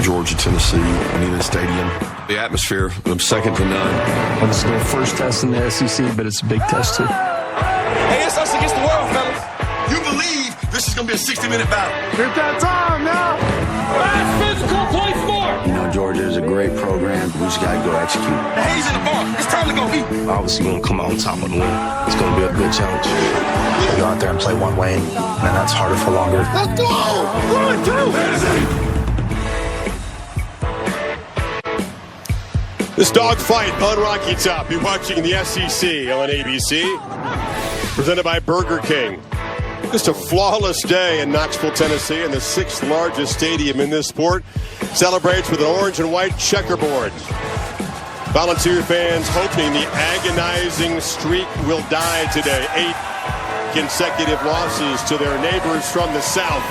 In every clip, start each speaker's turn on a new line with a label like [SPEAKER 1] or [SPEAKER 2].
[SPEAKER 1] Georgia, Tennessee, Neyland Stadium. The atmosphere, second to none.
[SPEAKER 2] Well, this is their first test in the SEC, but it's a big test too.
[SPEAKER 3] Hey, it's us against the world, fellas.
[SPEAKER 4] You believe this is going to be a 60-minute battle.
[SPEAKER 2] It's that time now.
[SPEAKER 3] Fast, physical, play smart.
[SPEAKER 5] You know, Georgia is a great program. We just got to go execute.
[SPEAKER 4] The hay's in the bar. It's time to go eat.
[SPEAKER 6] Obviously, we want to come out on top of the win. It's going to be a good challenge.
[SPEAKER 7] We go out there and play one way, and that's harder for longer.
[SPEAKER 4] Let's go! 1, 2,
[SPEAKER 8] This dogfight on Rocky Top. You're watching the SEC on ABC. Presented by Burger King. Just a flawless day in Knoxville, Tennessee, and the 6th largest stadium in this sport celebrates with an orange and white checkerboard. Volunteer fans hoping the agonizing streak will die today. 8 consecutive losses to their neighbors from the South.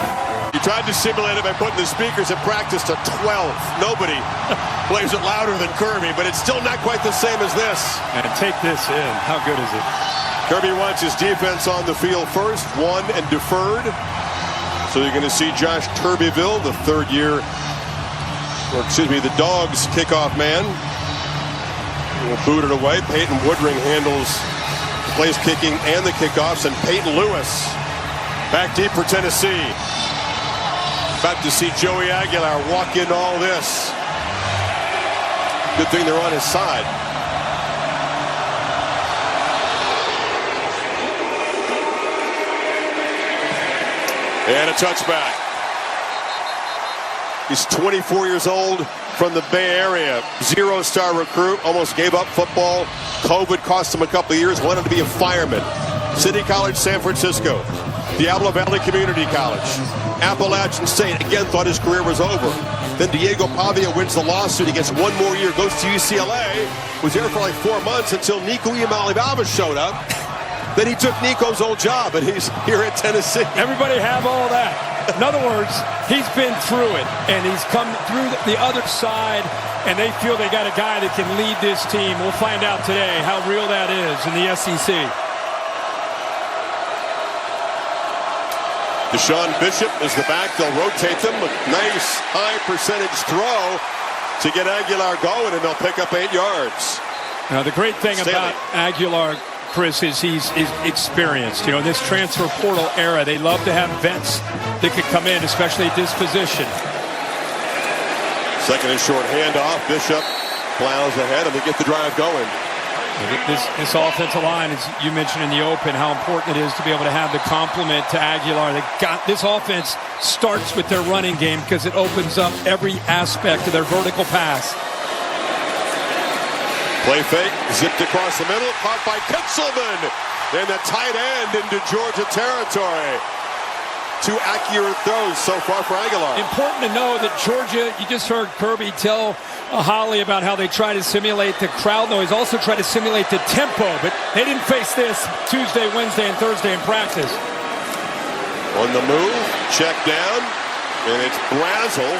[SPEAKER 8] You tried to simulate it by putting the speakers at practice to 12. Nobody plays it louder than Kirby, but it's still not quite the same as this.
[SPEAKER 9] And take this in. How good is it?
[SPEAKER 8] Kirby wants his defense on the field first, won and deferred. So you're going to see Josh Turbeville, the the Dogs kickoff man. Will boot it away. Peyton Woodring handles the place kicking and the kickoffs, and Peyton Lewis back deep for Tennessee. About to see Joey Aguilar walk into all this. Good thing they're on his side. And a touchback. He's 24 years old from the Bay Area. 0-star recruit, almost gave up football. COVID cost him a couple of years, wanted to be a fireman. City College, San Francisco. Diablo Valley Community College. Appalachian State, again, thought his career was over. Then Diego Pavia wins the lawsuit. He gets 1 more year, goes to UCLA. Was there for like 4 months until Nico Iamaleava showed up. Then he took Nico's old job, and he's here at Tennessee.
[SPEAKER 9] Everybody have all that. In other words, he's been through it, and he's come through the other side, and they feel they got a guy that can lead this team. We'll find out today how real that is in the SEC.
[SPEAKER 8] Deshaun Bishop is the back. They'll rotate them. A nice high percentage throw to get Aguilar going, and they'll pick up 8 yards.
[SPEAKER 9] Now, the great thing about Aguilar, Chris, is he's experienced. You know, in this transfer portal era, they love to have vets that could come in, especially at this position.
[SPEAKER 8] Second and short handoff. Bishop plows ahead, and they get the drive going.
[SPEAKER 9] This offensive line, as you mentioned in the open, how important it is to be able to have the complement to Aguilar. This offense starts with their running game because it opens up every aspect of their vertical pass.
[SPEAKER 8] Play fake, zipped across the middle, caught by Kitzelman. And the tight end into Georgia territory. 2 accurate throws so far for Aguilar.
[SPEAKER 9] Important to know that Georgia, you just heard Kirby tell Holly about how they try to simulate the crowd noise, also try to simulate the tempo, but they didn't face this Tuesday, Wednesday, and Thursday in practice.
[SPEAKER 8] On the move, check down, and it's Brazel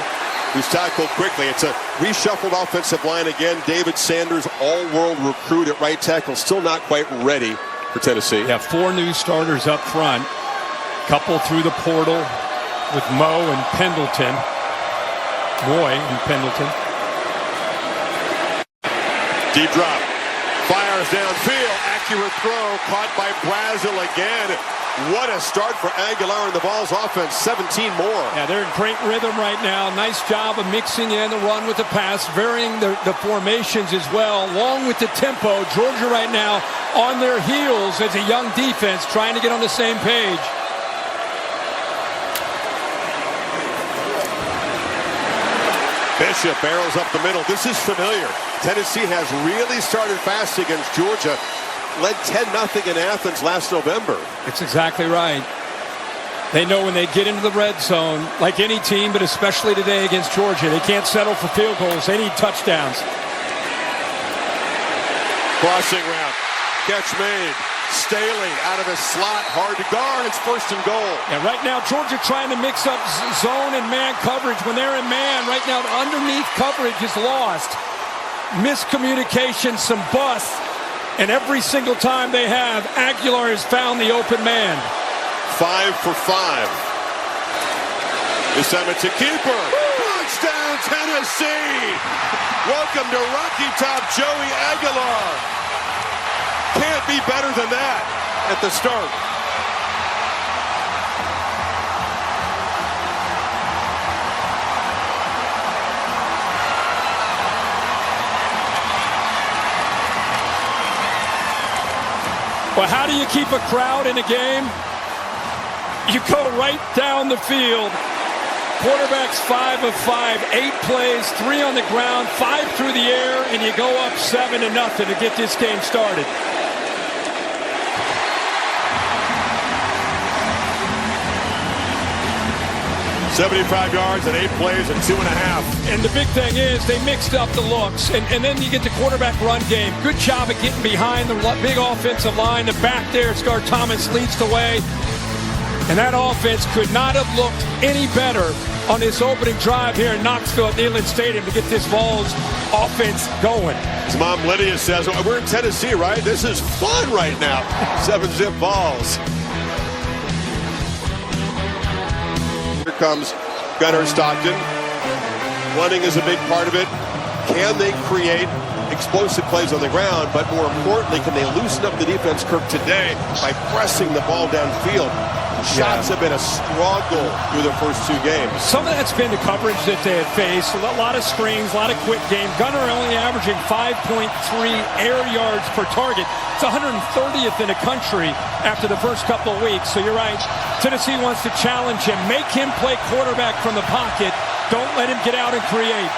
[SPEAKER 8] who's tackled quickly. It's a reshuffled offensive line again. David Sanders, all-world recruit at right tackle, still not quite ready for Tennessee.
[SPEAKER 9] Yeah, 4 new starters up front. Couple through the portal with Moy and Pendleton.
[SPEAKER 8] Deep drop. Fires downfield. Accurate throw. Caught by Brazel again. What a start for Aguilar and the Vols offense. 17 more.
[SPEAKER 9] Yeah, they're in great rhythm right now. Nice job of mixing in the run with the pass, varying the formations as well, along with the tempo. Georgia right now on their heels as a young defense trying to get on the same page.
[SPEAKER 8] Bishop barrels up the middle. This is familiar. Tennessee has really started fast against Georgia. Led 10-0 in Athens last November.
[SPEAKER 9] It's exactly right. They know when they get into the red zone, like any team, but especially today against Georgia, they can't settle for field goals. They need touchdowns.
[SPEAKER 8] Crossing route. Catch made. Staley out of his slot. Hard to guard. It's 1st and goal.
[SPEAKER 9] Yeah, right now, Georgia trying to mix up zone and man coverage. When they're in man, right now, underneath coverage is lost. Miscommunication, some busts. And every single time they have, Aguilar has found the open man.
[SPEAKER 8] 5 for 5. This time it's a keeper. Touchdown, Tennessee! Welcome to Rocky Top, Joey Aguilar. Can't be better than that at the start.
[SPEAKER 9] Well, how do you keep a crowd in a game? You go right down the field. Quarterback's 5 of 5, 8 plays, 3 on the ground, 5 through the air, and you go up 7-0 to get this game started.
[SPEAKER 8] $75 yards and 8 plays and 2.5.
[SPEAKER 9] And the big thing is they mixed up the looks. And then you get the quarterback run game. Good job of getting behind the big offensive line. The back there, Scar Thomas leads the way. And that offense could not have looked any better on this opening drive here in Knoxville at Neyland Stadium to get this Vols offense going.
[SPEAKER 8] His mom Lydia says, oh, we're in Tennessee, right? This is fun right now. 7-zip Vols. Here comes Gunnar Stockton. Running is a big part of it. Can they create explosive plays on the ground? But more importantly, can they loosen up the defense, Kirk, today by pressing the ball downfield? Shots have been a struggle through the first 2 games.
[SPEAKER 9] Some of that's been the coverage that they have faced. A lot of screens, a lot of quick game. Gunnar only averaging 5.3 air yards per target. It's 130th in the country after the first couple of weeks. So you're right. Tennessee wants to challenge him. Make him play quarterback from the pocket. Don't let him get out and create.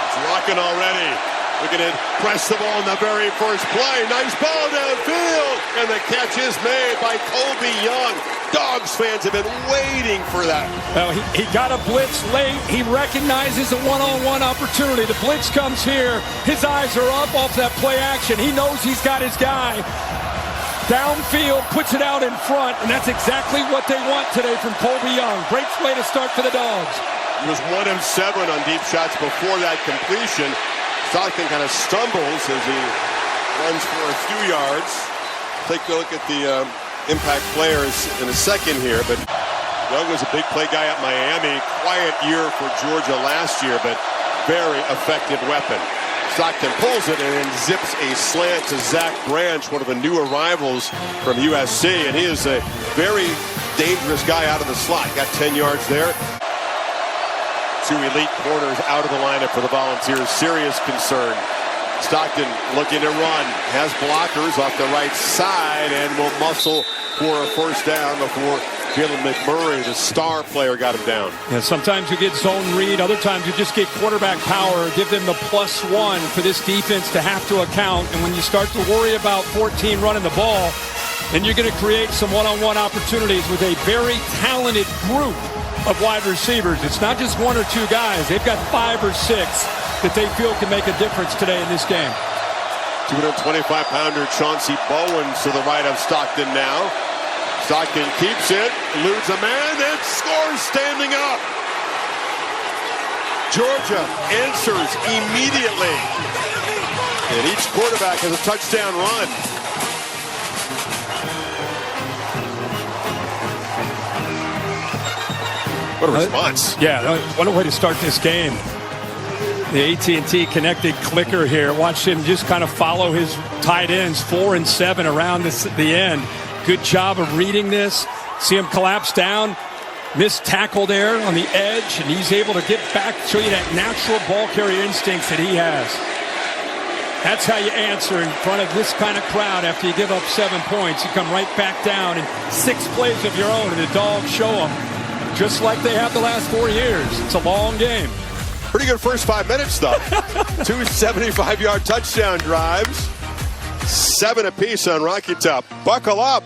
[SPEAKER 8] It's rocking already. Looking to press the ball in the very first play. Nice ball downfield. And the catch is made by Colby Young. Dogs fans have been waiting for that.
[SPEAKER 9] Well, he got a blitz late. He recognizes a one-on-one opportunity. The blitz comes here. His eyes are up off that play action. He knows he's got his guy. Downfield, puts it out in front, and that's exactly what they want today from Colby Young. Great way to start for the Dogs.
[SPEAKER 8] He was 1 of 7 on deep shots before that completion. Stockton kind of stumbles as he runs for a few yards. Take a look at the impact players in a second here, but Young was a big play guy at Miami. Quiet year for Georgia last year, but very effective weapon. Stockton pulls it and then zips a slant to Zach Branch, one of the new arrivals from USC, and he is a very dangerous guy out of the slot. Got 10 yards there. 2 elite corners out of the lineup for the Volunteers. Serious concern. Stockton looking to run. Has blockers off the right side and will muscle for a first down before Jalen McMurray, the star player, got him down.
[SPEAKER 9] Yeah, sometimes you get zone read. Other times you just get quarterback power. Give them the +1 for this defense to have to account. And when you start to worry about 14 running the ball, then you're going to create some one-on-one opportunities with a very talented group of wide receivers. It's not just 1 or 2 guys. They've got 5 or 6 that they feel can make a difference today in this game.
[SPEAKER 8] 225-pounder Chauncey Bowens to the right of Stockton now. Stockton keeps it, eludes a man, and scores standing up. Georgia answers immediately. And each quarterback has a touchdown run. What a response.
[SPEAKER 9] Yeah, what a way to start this game. The AT&T connected clicker here. Watch him just kind of follow his tight ends, 4 and 7 around the end. Good job of reading this. See him collapse down. Missed tackle there on the edge, and he's able to get back, show you that natural ball carrier instincts that he has. That's how you answer in front of this kind of crowd after you give up 7 points. You come right back down in 6 plays of your own, and the Dogs show them just like they have the last 4 years. It's a long game.
[SPEAKER 8] Pretty good first 5 minutes, though. 2 75-yard touchdown drives. 7 apiece on Rocky Top. Buckle up.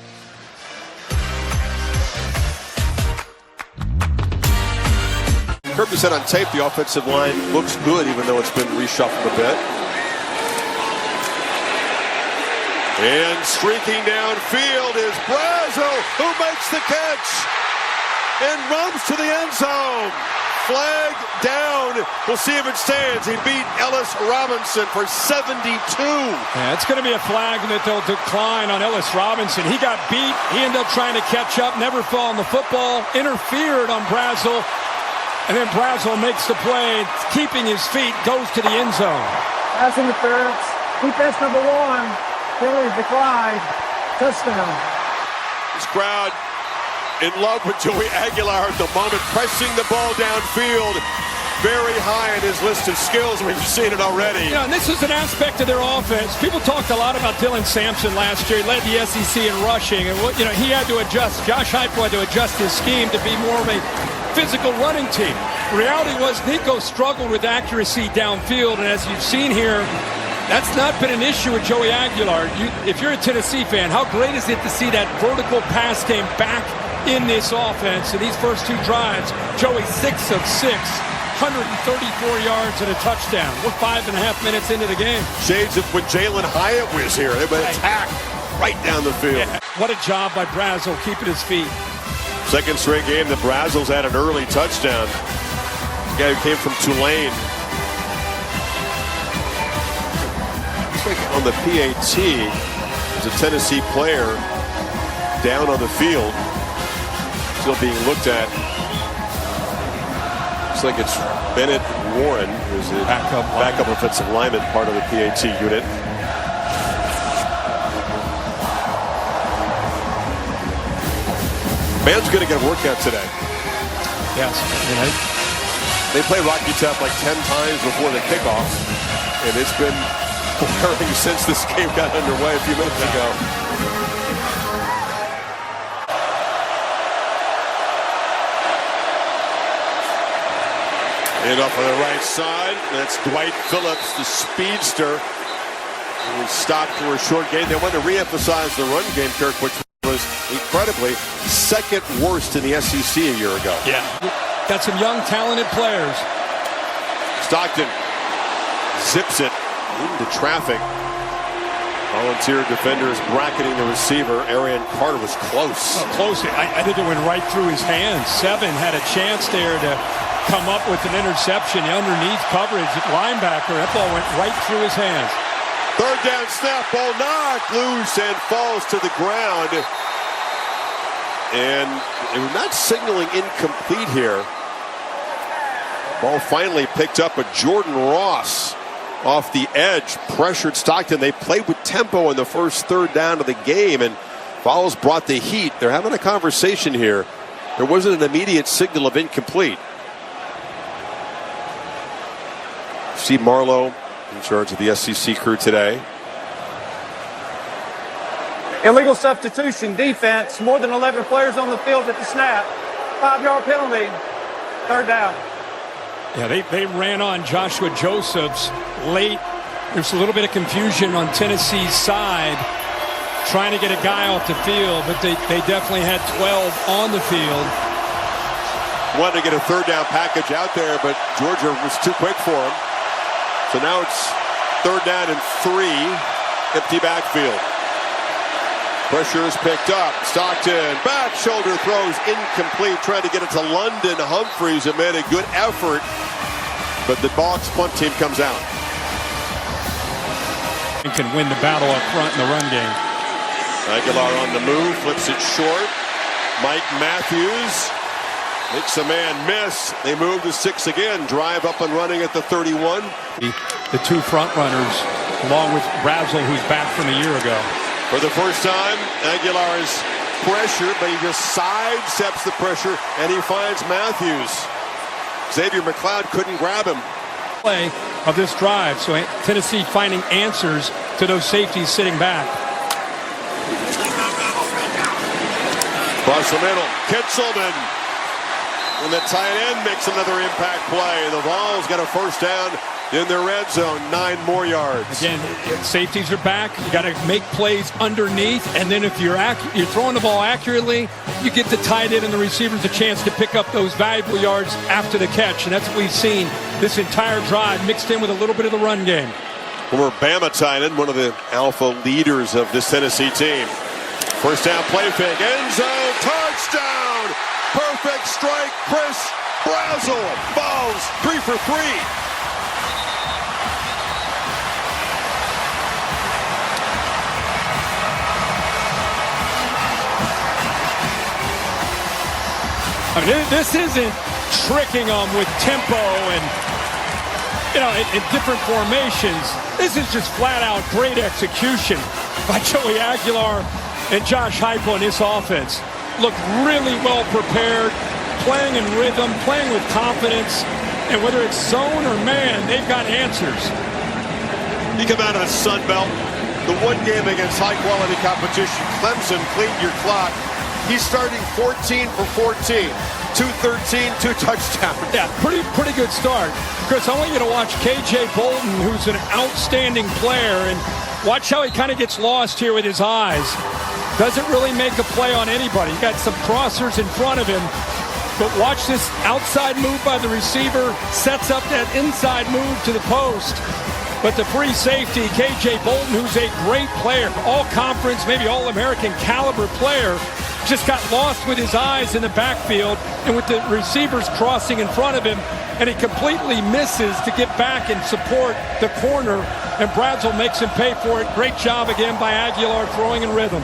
[SPEAKER 8] Kirby said on tape the offensive line looks good, even though it's been reshuffled a bit. And streaking downfield is Brazo, who makes the catch and runs to the end zone. Flag down. We'll see if it stands. He beat Ellis Robinson for 72.
[SPEAKER 9] Yeah, it's going to be a flag that they'll decline on Ellis Robinson. He got beat. He ended up trying to catch up, never fell on the football, interfered on Brazel, And then Brazel makes the play, keeping his feet, goes to the end zone.
[SPEAKER 10] Pass interference. Defense number 1. Penalty declined. Touchdown.
[SPEAKER 8] This crowd in love with Joey Aguilar at the moment, pressing the ball downfield. Very high in his list of skills. We've seen it already.
[SPEAKER 9] You know, and this is an aspect of their offense. People talked a lot about Dylan Sampson last year. He led the SEC in rushing, and he had to adjust. Josh Heupel had to adjust his scheme to be more of a physical running team. Reality was Nico struggled with accuracy downfield, and as you've seen here, that's not been an issue with Joey Aguilar. If you're a Tennessee fan, how great is it to see that vertical pass game back in this offense? In these first 2 drives, Joey 6 of 6. 134 yards and a touchdown. We're 5.5 minutes into the game.
[SPEAKER 8] Shades of when Jalen Hyatt was here. They would attack right down the field.
[SPEAKER 9] Yeah, what a job by Brazel keeping his feet.
[SPEAKER 8] Second straight game that Brazel's had an early touchdown. The guy who came from Tulane. Looks like on the PAT, there's a Tennessee player down on the field. Still being looked at. Looks like it's Bennett Warren, who's the backup offensive lineman, part of the PAT unit. Man's going to get a workout today.
[SPEAKER 9] Yes.
[SPEAKER 8] They play Rocky Top like 10 times before the kickoff, and it's been wearing since this game got underway a few minutes ago. And off on the right side, that's Dwight Phillips, the speedster. He was stopped for a short gain. They want to re-emphasize the run game, Kirk, which was incredibly second worst in the SEC a year ago.
[SPEAKER 9] Yeah. Got some young, talented players.
[SPEAKER 8] Stockton zips it into traffic. Volunteer defenders bracketing the receiver. Arian Carter was close.
[SPEAKER 9] Oh, close. I think it went right through his hands. Seven had a chance there to come up with an interception. The underneath coverage at linebacker. That ball went right through his hands.
[SPEAKER 8] Third down snap. Ball knocked loose and falls to the ground. And they were not signaling incomplete here. Ball finally picked up, but Jordan Ross off the edge pressured Stockton. They played with tempo in the first third down of the game, and Fowles brought the heat. They're having a conversation here. There wasn't an immediate signal of incomplete. Steve Marlowe in charge of the SEC crew today.
[SPEAKER 10] Illegal substitution, defense, more than 11 players on the field at the snap. 5-yard penalty, third down.
[SPEAKER 9] Yeah, they ran on Joshua Josephs late. There's a little bit of confusion on Tennessee's side trying to get a guy off the field, but they definitely had 12 on the field.
[SPEAKER 8] Wanted to get a third down package out there, but Georgia was too quick for him. So now it's third down and 3, empty backfield. Pressure is picked up. Stockton, back shoulder throws incomplete. Trying to get it to London Humphreys, who made a good effort, but the Bucs punt team comes out.
[SPEAKER 9] And can win the battle up front in the run game.
[SPEAKER 8] Aguilar on the move, flips it short. Mike Matthews makes a man miss. They move to 6 again. Drive up and running at the 31.
[SPEAKER 9] The two front runners, along with Brazel, who's back from a year ago.
[SPEAKER 8] For the first time, Aguilar is pressured, but he just sidesteps the pressure, and he finds Matthews. Xavier McLeod couldn't grab him.
[SPEAKER 9] Play of this drive, so Tennessee finding answers to those safeties sitting back.
[SPEAKER 8] Across the middle, Kitzelman. And the tight end makes another impact play. The Vols got a first down in their red zone, 9 more yards.
[SPEAKER 9] Again, safeties are back. You got to make plays underneath, and then if you're throwing the ball accurately, you get the tight end and the receivers a chance to pick up those valuable yards after the catch, and that's what we've seen this entire drive, mixed in with a little bit of the run game.
[SPEAKER 8] Former Bama tight end, one of the alpha leaders of this Tennessee team. First down play fake, end zone, touchdown! Perfect strike, Chris Brazel falls 3 for 3.
[SPEAKER 9] I mean, this isn't tricking them with tempo and, in different formations. This is just flat-out great execution by Joey Aguilar and Josh Heupel in this offense. Look really well prepared, playing in rhythm, playing with confidence, and whether it's zone or man, they've got answers.
[SPEAKER 8] You come out of the Sun Belt, the one game against high-quality competition. Clemson cleaned your clock. He's starting 14 for 14, 213, 2 touchdowns.
[SPEAKER 9] Yeah, pretty good start. Chris, I want you to watch K.J. Bolton, who's an outstanding player, and watch how he kind of gets lost here with his eyes. Doesn't really make a play on anybody. You got some crossers in front of him, but watch this outside move by the receiver, sets up that inside move to the post. But the free safety, K.J. Bolton, who's a great player, all-conference, maybe all-American caliber player, just got lost with his eyes in the backfield and with the receivers crossing in front of him, and he completely misses to get back and support the corner, and Bradsell makes him pay for it. Great job again by Aguilar throwing in rhythm.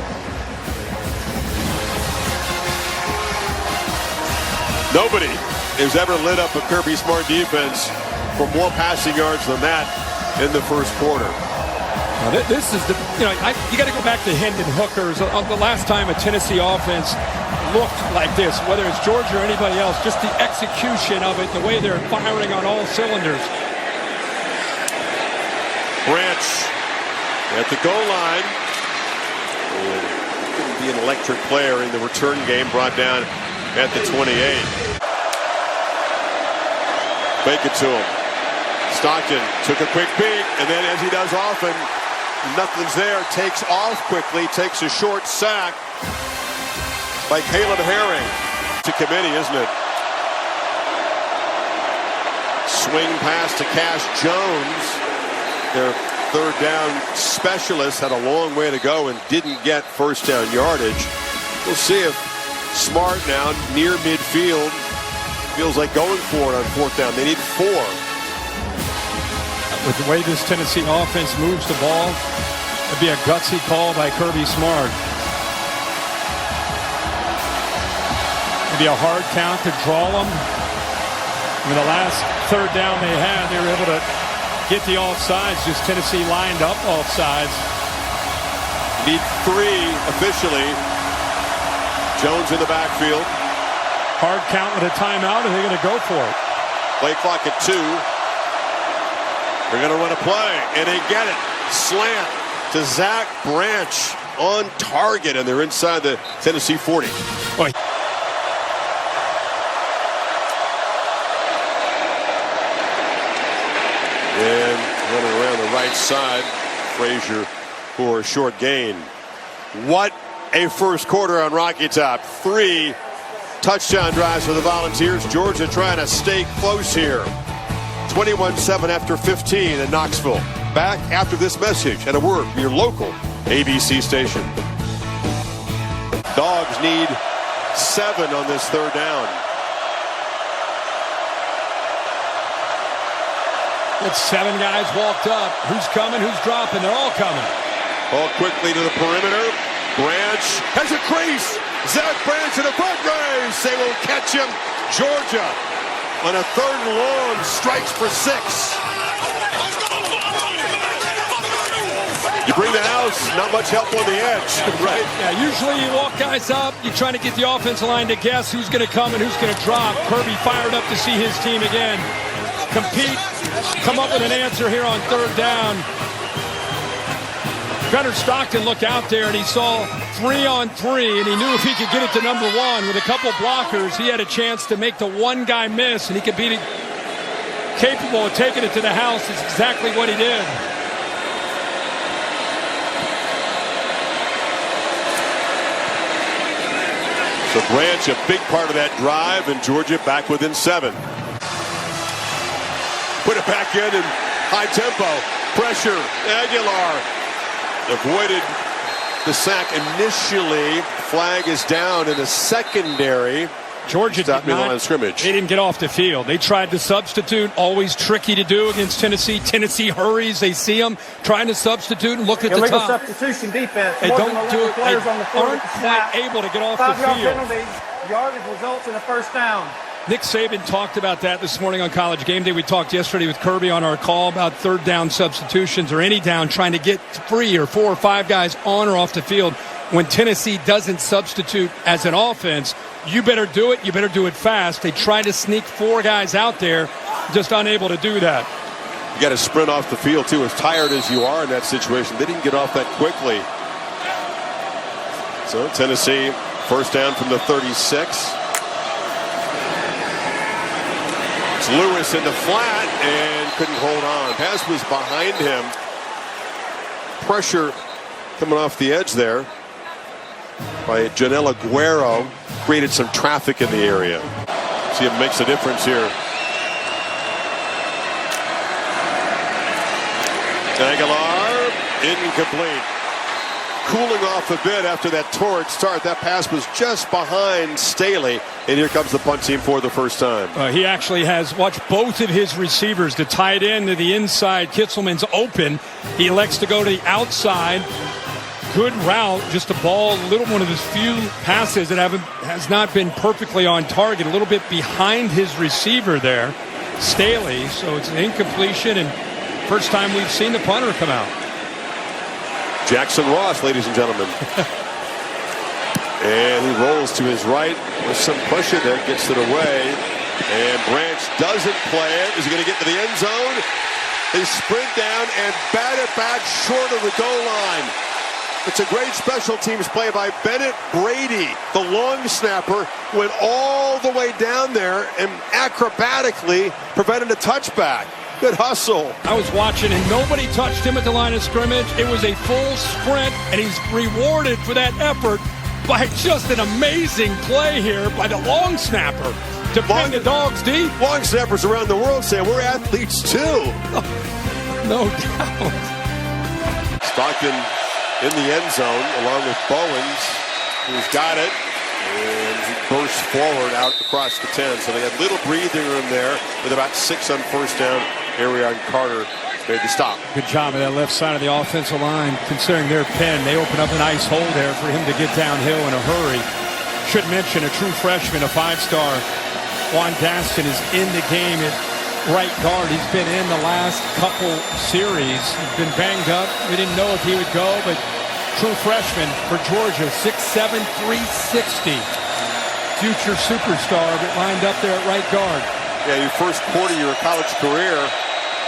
[SPEAKER 8] Nobody has ever lit up a Kirby Smart defense for more passing yards than that in the first quarter.
[SPEAKER 9] Now, this is the, you got to go back to Hendon Hooker's. The last time a Tennessee offense looked like this, whether it's Georgia or anybody else, just the execution of it, the way they're firing on all cylinders.
[SPEAKER 8] Branch at the goal line. Couldn't be an electric player in the return game, brought down at the 28. Fake it to him. Stockton took a quick peek, and then, as he does often, nothing's there. Takes off quickly, takes a short sack by Caleb Herring. To committee, isn't it? Swing pass to Cash Jones. Their third down specialist had a long way to go and didn't get first down yardage. We'll see if Smart now near midfield feels like going for it on fourth down. They need 4.
[SPEAKER 9] With the way this Tennessee offense moves the ball, it'd be a gutsy call by Kirby Smart. It'd be a hard count to draw them. I mean, the last third down they had, they were able to get the offsides. Just Tennessee lined up offsides.
[SPEAKER 8] Need 3 officially. Jones in the backfield.
[SPEAKER 9] Hard count with a timeout, and they're going to go for it.
[SPEAKER 8] Play clock at 2. They're going to run a play, and they get it. Slant to Zach Branch on target, and they're inside the Tennessee 40.
[SPEAKER 9] Boy.
[SPEAKER 8] And running around the right side, Frazier for a short gain. What a first quarter on Rocky Top. 3 touchdown drives for the Volunteers. Georgia trying to stay close here. 21-7 after 15 in Knoxville. Back after this message and a word from your local ABC station. Dogs need 7 on this third down.
[SPEAKER 9] It's 7 guys walked up. Who's coming? Who's dropping? They're all coming.
[SPEAKER 8] Ball quickly to the perimeter. Branch has a crease. Zach Branch in the front race. They will catch him. Georgia on a 3rd and long strikes for 6. You bring the house, not much help on the edge, right?
[SPEAKER 9] Yeah, usually you walk guys up, you're trying to get the offensive line to guess who's going to come and who's going to drop. Kirby fired up to see his team again compete, come up with an answer here on 3rd down. Gunnar Stockton looked out there and he saw 3-on-3, and he knew if he could get it to number 1 with a couple blockers, he had a chance to make the one guy miss, and he could be capable of taking it to the house. It's exactly what he did.
[SPEAKER 8] So Branch, a big part of that drive, and Georgia back within 7. Put it back in and high tempo. Pressure. Aguilar avoided the sack initially. Flag is down in the secondary.
[SPEAKER 9] Georgia
[SPEAKER 8] stopped the line of scrimmage.
[SPEAKER 9] They didn't get off the field. They tried to substitute. Always tricky to do against Tennessee. Tennessee hurries. They see them trying to substitute and look at
[SPEAKER 10] Illegal
[SPEAKER 9] the top.
[SPEAKER 10] substitution defense.
[SPEAKER 9] They
[SPEAKER 10] More
[SPEAKER 9] don't
[SPEAKER 10] than
[SPEAKER 9] do
[SPEAKER 10] 11
[SPEAKER 9] it.
[SPEAKER 10] players
[SPEAKER 9] They
[SPEAKER 10] on the field
[SPEAKER 9] aren't
[SPEAKER 10] at the snap.
[SPEAKER 9] quite able to get off the
[SPEAKER 10] 5-yard
[SPEAKER 9] field.
[SPEAKER 10] penalty. Yardage results in a first down.
[SPEAKER 9] Nick Saban talked about that this morning on College Game Day. We talked yesterday with Kirby on our call about third down substitutions or any down, trying to get 3 or 4 or 5 guys on or off the field. When Tennessee doesn't substitute as an offense, you better do it. You better do it fast. They try to sneak 4 guys out there, just unable to do that.
[SPEAKER 8] You got to sprint off the field, too. As tired as you are in that situation, they didn't get off that quickly. So Tennessee, first down from the 36. It's Lewis in the flat and couldn't hold on. Pass was behind him. Pressure coming off the edge there by Johnny Aguero. Created some traffic in the area. See, it makes a difference here. Aguilar, incomplete. Cooling off a bit after that torrid start. That pass was just behind Staley. And here comes the punt team for the first time.
[SPEAKER 9] He actually has watched both of his receivers, the tight end to the inside. Kitzelman's open. He elects to go to the outside. Good route, just a ball, one of his few passes that has not been perfectly on target. A little bit behind his receiver there, Staley. So it's an incompletion, and first time we've seen the punter come out.
[SPEAKER 8] Jackson Ross, ladies and gentlemen. And he rolls to his right with some pressure there, gets it away. And Branch doesn't play it. Is he going to get to the end zone? They sprint down and bat it back short of the goal line. It's a great special teams play by Bennett Brady. The long snapper went all the way down there and acrobatically prevented a touchback. Good hustle.
[SPEAKER 9] I was watching, and nobody touched him at the line of scrimmage. It was a full sprint, and he's rewarded for that effort by just an amazing play here by the long snapper to bring the dogs deep.
[SPEAKER 8] Long snappers around the world say we're athletes too.
[SPEAKER 9] No doubt.
[SPEAKER 8] Stockton in the end zone along with Bowens, who's got it. And he bursts forward out across the 10. So they had little breathing room there with about 6 on first down. Here we are, Carter made the stop.
[SPEAKER 9] Good job of that left side of the offensive line. Considering their pen, they open up a nice hole there for him to get downhill in a hurry. Should mention a true freshman, a 5-star. Juan Gaston is in the game at right guard. He's been in the last couple series. He's been banged up. We didn't know if he would go, but true freshman for Georgia, 6'7", 360. Future superstar, but lined up there at right guard.
[SPEAKER 8] Yeah, your first quarter of your college career,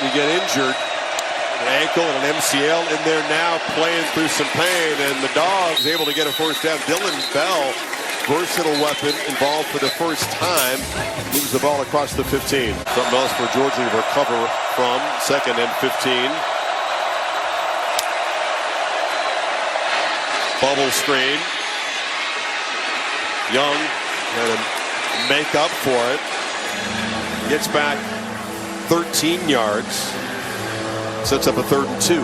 [SPEAKER 8] you get injured. An ankle and an MCL in there now, playing through some pain, and the Dogs able to get a first down. Dylan Bell, versatile weapon, involved for the first time, moves the ball across the 15. Something else for Georgia to recover from. 2nd and 15. Bubble screen. Young had to make up for it. Gets back 13 yards. Sets up a 3rd and 2.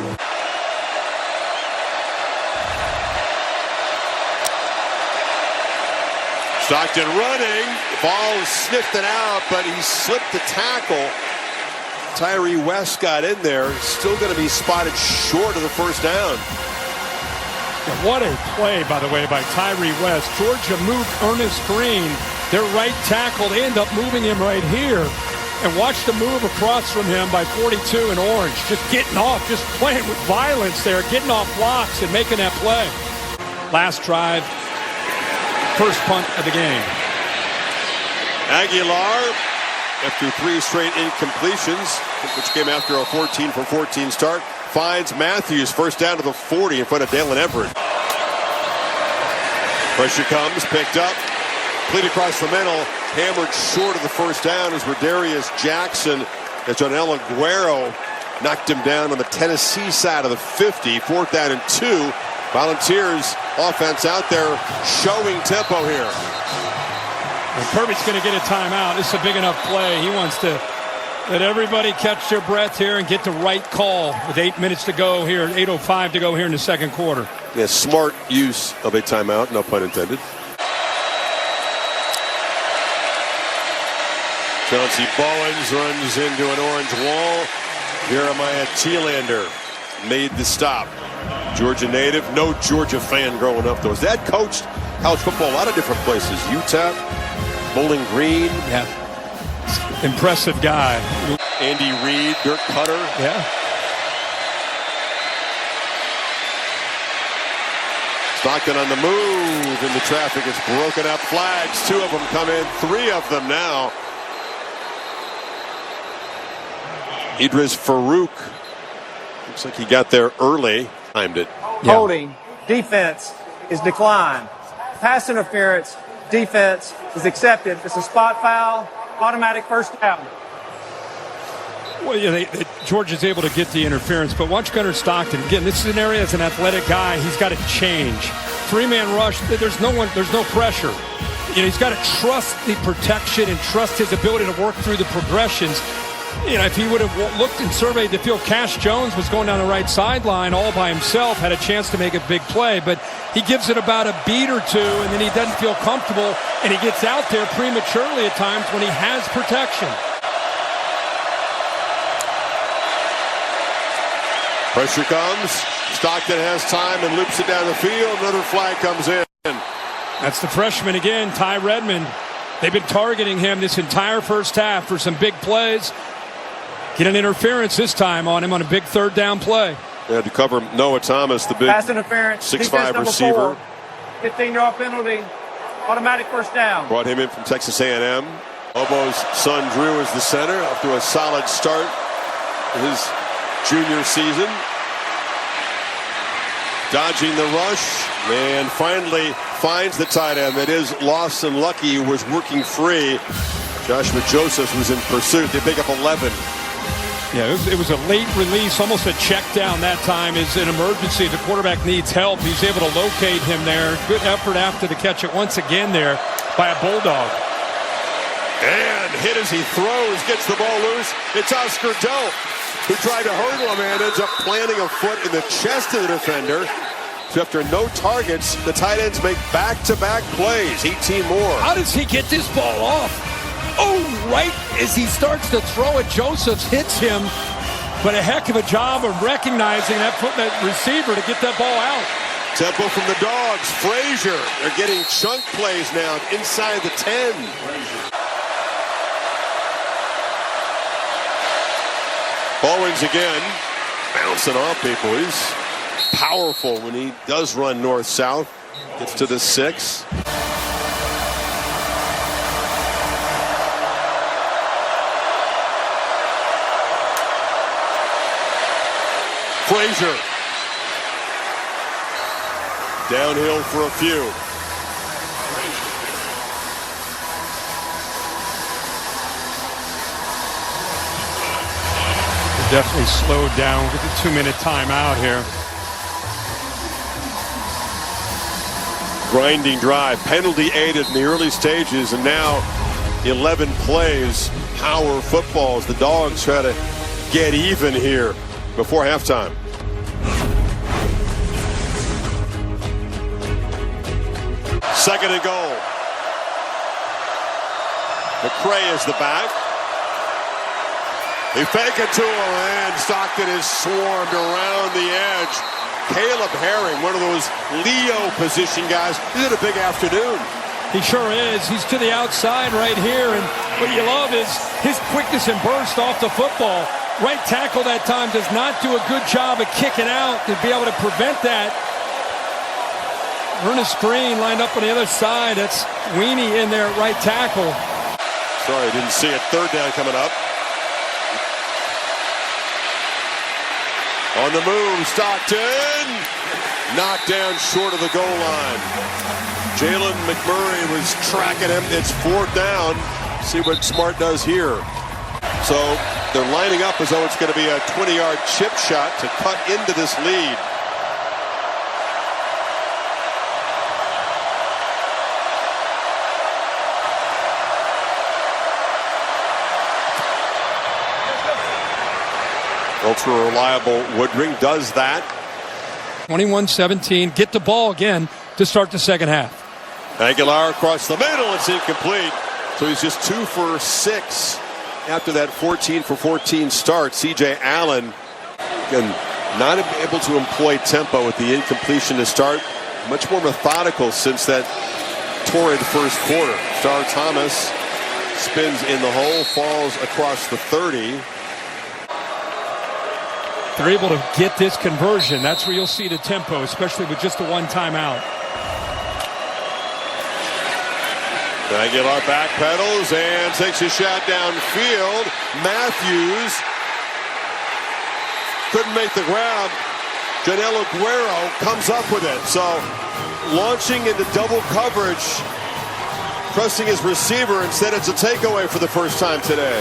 [SPEAKER 8] Stockton running. Ball is sniffed it out, but he slipped the tackle. Tyree West got in there. Still going to be spotted short of the first down.
[SPEAKER 9] What a play, by the way, by Tyree West. Georgia moved Ernest Green, their right tackle. They end up moving him right here. And watch the move across from him by 42 in orange. Just getting off, just playing with violence there, getting off blocks and making that play. Last drive, first punt of the game.
[SPEAKER 8] Aguilar, after 3 straight incompletions, which came after a 14 for 14 start, finds Matthews first down to the 40 in front of Dalen Everett. Pressure comes, picked up, complete across the middle, hammered short of the first down as Rodarius Jackson, as Johnny Aguero knocked him down on the Tennessee side of the 50. 4th down and 2. Volunteers offense out there showing tempo here.
[SPEAKER 9] And Kirby's going to get a timeout. This is a big enough play. He wants to let everybody catch their breath here and get the right call with 8 minutes to go here, 8:05 to go here in the second quarter.
[SPEAKER 8] Yeah, smart use of a timeout, no pun intended. Chauncey Bowens runs into an orange wall. Jeremiah Thielander made the stop. Georgia native, no Georgia fan growing up though. His dad coached college football a lot of different places. Utah, Bowling Green.
[SPEAKER 9] Yeah. Impressive guy.
[SPEAKER 8] Andy Reid, Dirk Cutter.
[SPEAKER 9] Yeah.
[SPEAKER 8] Stockton on the move, and the traffic is broken up. Flags, 2 of them come in, 3 of them now. Idris Farouk. Looks like he got there early. Timed it.
[SPEAKER 9] Yeah.
[SPEAKER 10] Holding, defense is declined. Pass interference, defense is accepted. It's a spot foul, automatic first down.
[SPEAKER 9] Well, yeah, George is able to get the interference, but watch Gunnar Stockton. Again, this is an area as an athletic guy, he's got to change. 3-man rush, there's no pressure. He's got to trust the protection and trust his ability to work through the progressions. If he would have looked and surveyed the field, Cash Jones was going down the right sideline all by himself, had a chance to make a big play, but he gives it about a beat or 2, and then he doesn't feel comfortable, and he gets out there prematurely at times when he has protection.
[SPEAKER 8] Pressure comes. Stockton has time and loops it down the field. Another flag comes in.
[SPEAKER 9] That's the freshman again, Ty Redmond. They've been targeting him this entire first half for some big plays. Get an interference this time on him on a big 3rd down play.
[SPEAKER 8] They had to cover Noah Thomas, the big
[SPEAKER 10] Pass interference,
[SPEAKER 8] 6'5" receiver.
[SPEAKER 10] 15-yard penalty, automatic first down.
[SPEAKER 8] Brought him in from Texas A&M. Obo's son Drew is the center, up to a solid start in his junior season. Dodging the rush, and finally finds the tight end. That is Lawson Lucky, who was working free. Joshua Josephs was in pursuit. They pick up 11.
[SPEAKER 9] Yeah, it was a late release, almost a check down that time. Is an emergency. The quarterback needs help. He's able to locate him there. Good effort after the catch it once again there by a Bulldog.
[SPEAKER 8] And hit as he throws, gets the ball loose. It's Oscar Delp, who tried to hurdle him and ends up planting a foot in the chest of the defender. So after no targets, the tight ends make back-to-back plays, 18 more.
[SPEAKER 9] How does he get this ball off? Oh, right as he starts to throw it, Josephs hits him. But a heck of a job of recognizing that receiver to get that ball out.
[SPEAKER 8] Tempo from the Dogs. Frazier, they're getting chunk plays now inside the 10. Owens again, bouncing off people. He's powerful when he does run north-south. Gets to the 6. Frazier. Downhill for a few.
[SPEAKER 9] Definitely slowed down with the 2-minute timeout here.
[SPEAKER 8] Grinding drive, penalty aided in the early stages, and now 11 plays. Power footballs. The Dogs try to get even here before halftime. Second and goal. McCray is the back. They fake it to him, and Stockton is swarmed around the edge. Caleb Herring, one of those Leo position guys. He's had a big afternoon.
[SPEAKER 9] He sure is. He's to the outside right here, and what you love is his quickness and burst off the football. Right tackle that time does not do a good job of kicking out to be able to prevent that. Ernest Green lined up on the other side. That's Weenie in there at right tackle.
[SPEAKER 8] Sorry, didn't see it. 3rd down coming up. On the move, Stockton. Knocked down short of the goal line. Jalen McMurray was tracking him. It's 4th down. See what Smart does here. So they're lining up as though it's going to be a 20-yard chip shot to cut into this lead. Ultra reliable Woodring does that.
[SPEAKER 9] 21-17. Get the ball again to start the second half.
[SPEAKER 8] Aguilar across the middle. It's incomplete. So he's just 2 for 6 after that 14 for 14 start. C.J. Allen, again, not able to employ tempo with the incompletion to start. Much more methodical since that torrid first quarter. Star Thomas spins in the hole, falls across the 30.
[SPEAKER 9] They're able to get this conversion. That's where you'll see the tempo, especially with just the one timeout.
[SPEAKER 8] Aguilar backpedals and takes a shot downfield. Matthews couldn't make the ground. Janelle Aguero comes up with it. So launching into double coverage, pressing his receiver. Instead, it's a takeaway for the first time today.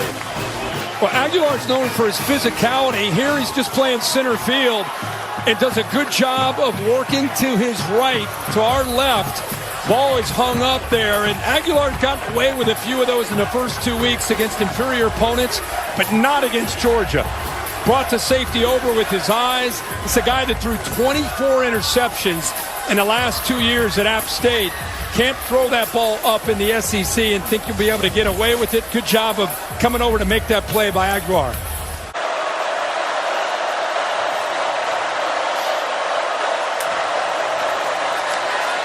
[SPEAKER 9] Well, Aguilar's known for his physicality. Here he's just playing center field and does a good job of working to his right, to our left. Ball is hung up there, and Aguilar's gotten away with a few of those in the first 2 weeks against inferior opponents, but not against Georgia. Brought to safety over with his eyes. It's a guy that threw 24 interceptions in the last 2 years at App State. Can't throw that ball up in the SEC and think you'll be able to get away with it. Good job of coming over to make that play by Aguilar.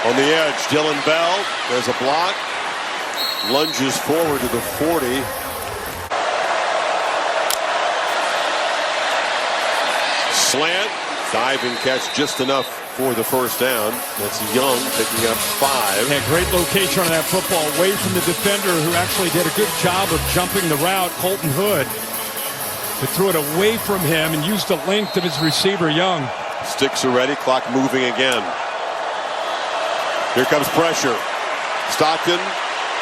[SPEAKER 8] On the edge, Dylan Bell, there's a block, lunges forward to the 40. Slant, diving catch just enough for the first down. That's Young picking up 5.
[SPEAKER 9] Yeah, great location on that football, away from the defender who actually did a good job of jumping the route, Colton Hood. But threw it away from him and used the length of his receiver, Young.
[SPEAKER 8] Sticks are ready, clock moving again. Here comes pressure. Stockton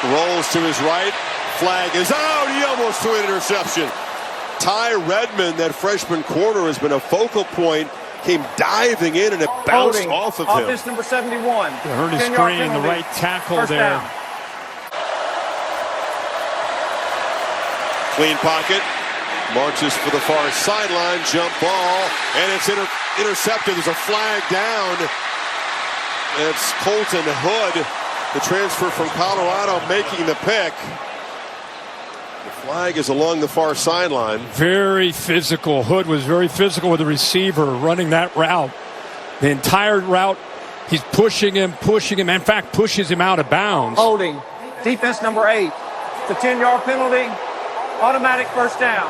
[SPEAKER 8] rolls to his right. Flag is out. He almost threw an interception. Ty Redmond, that freshman corner, has been a focal point. Came diving in and it bounced off of him.
[SPEAKER 10] Offense number 71.
[SPEAKER 9] Heard his screen, the right tackle
[SPEAKER 10] First
[SPEAKER 9] there.
[SPEAKER 10] down.
[SPEAKER 8] Clean pocket. Marches for the far sideline. Jump ball. And it's intercepted. There's a flag down. It's Colton Hood, the transfer from Colorado, making the pick. The flag is along the far sideline.
[SPEAKER 9] Very physical. Hood was very physical with the receiver running that route. The entire route, he's pushing him. In fact, pushes him out of bounds.
[SPEAKER 10] Holding. Defense number 8. It's a 10-yard penalty. Automatic first down.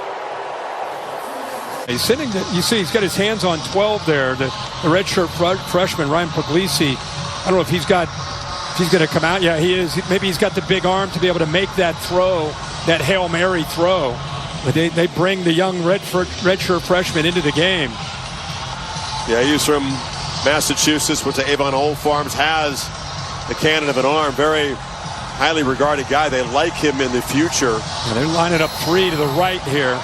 [SPEAKER 9] He's sitting. You see, he's got his hands on 12 there. The redshirt freshman Ryan Puglisi. I don't know if he's going to come out. Yeah, he is. Maybe he's got the big arm to be able to make that throw, that Hail Mary throw. But they bring the young redshirt freshman into the game.
[SPEAKER 8] Yeah, he's from Massachusetts, went to Avon Old Farms, has the cannon of an arm. Very highly regarded guy. They like him in the future.
[SPEAKER 9] And they're lining up 3 to the right here.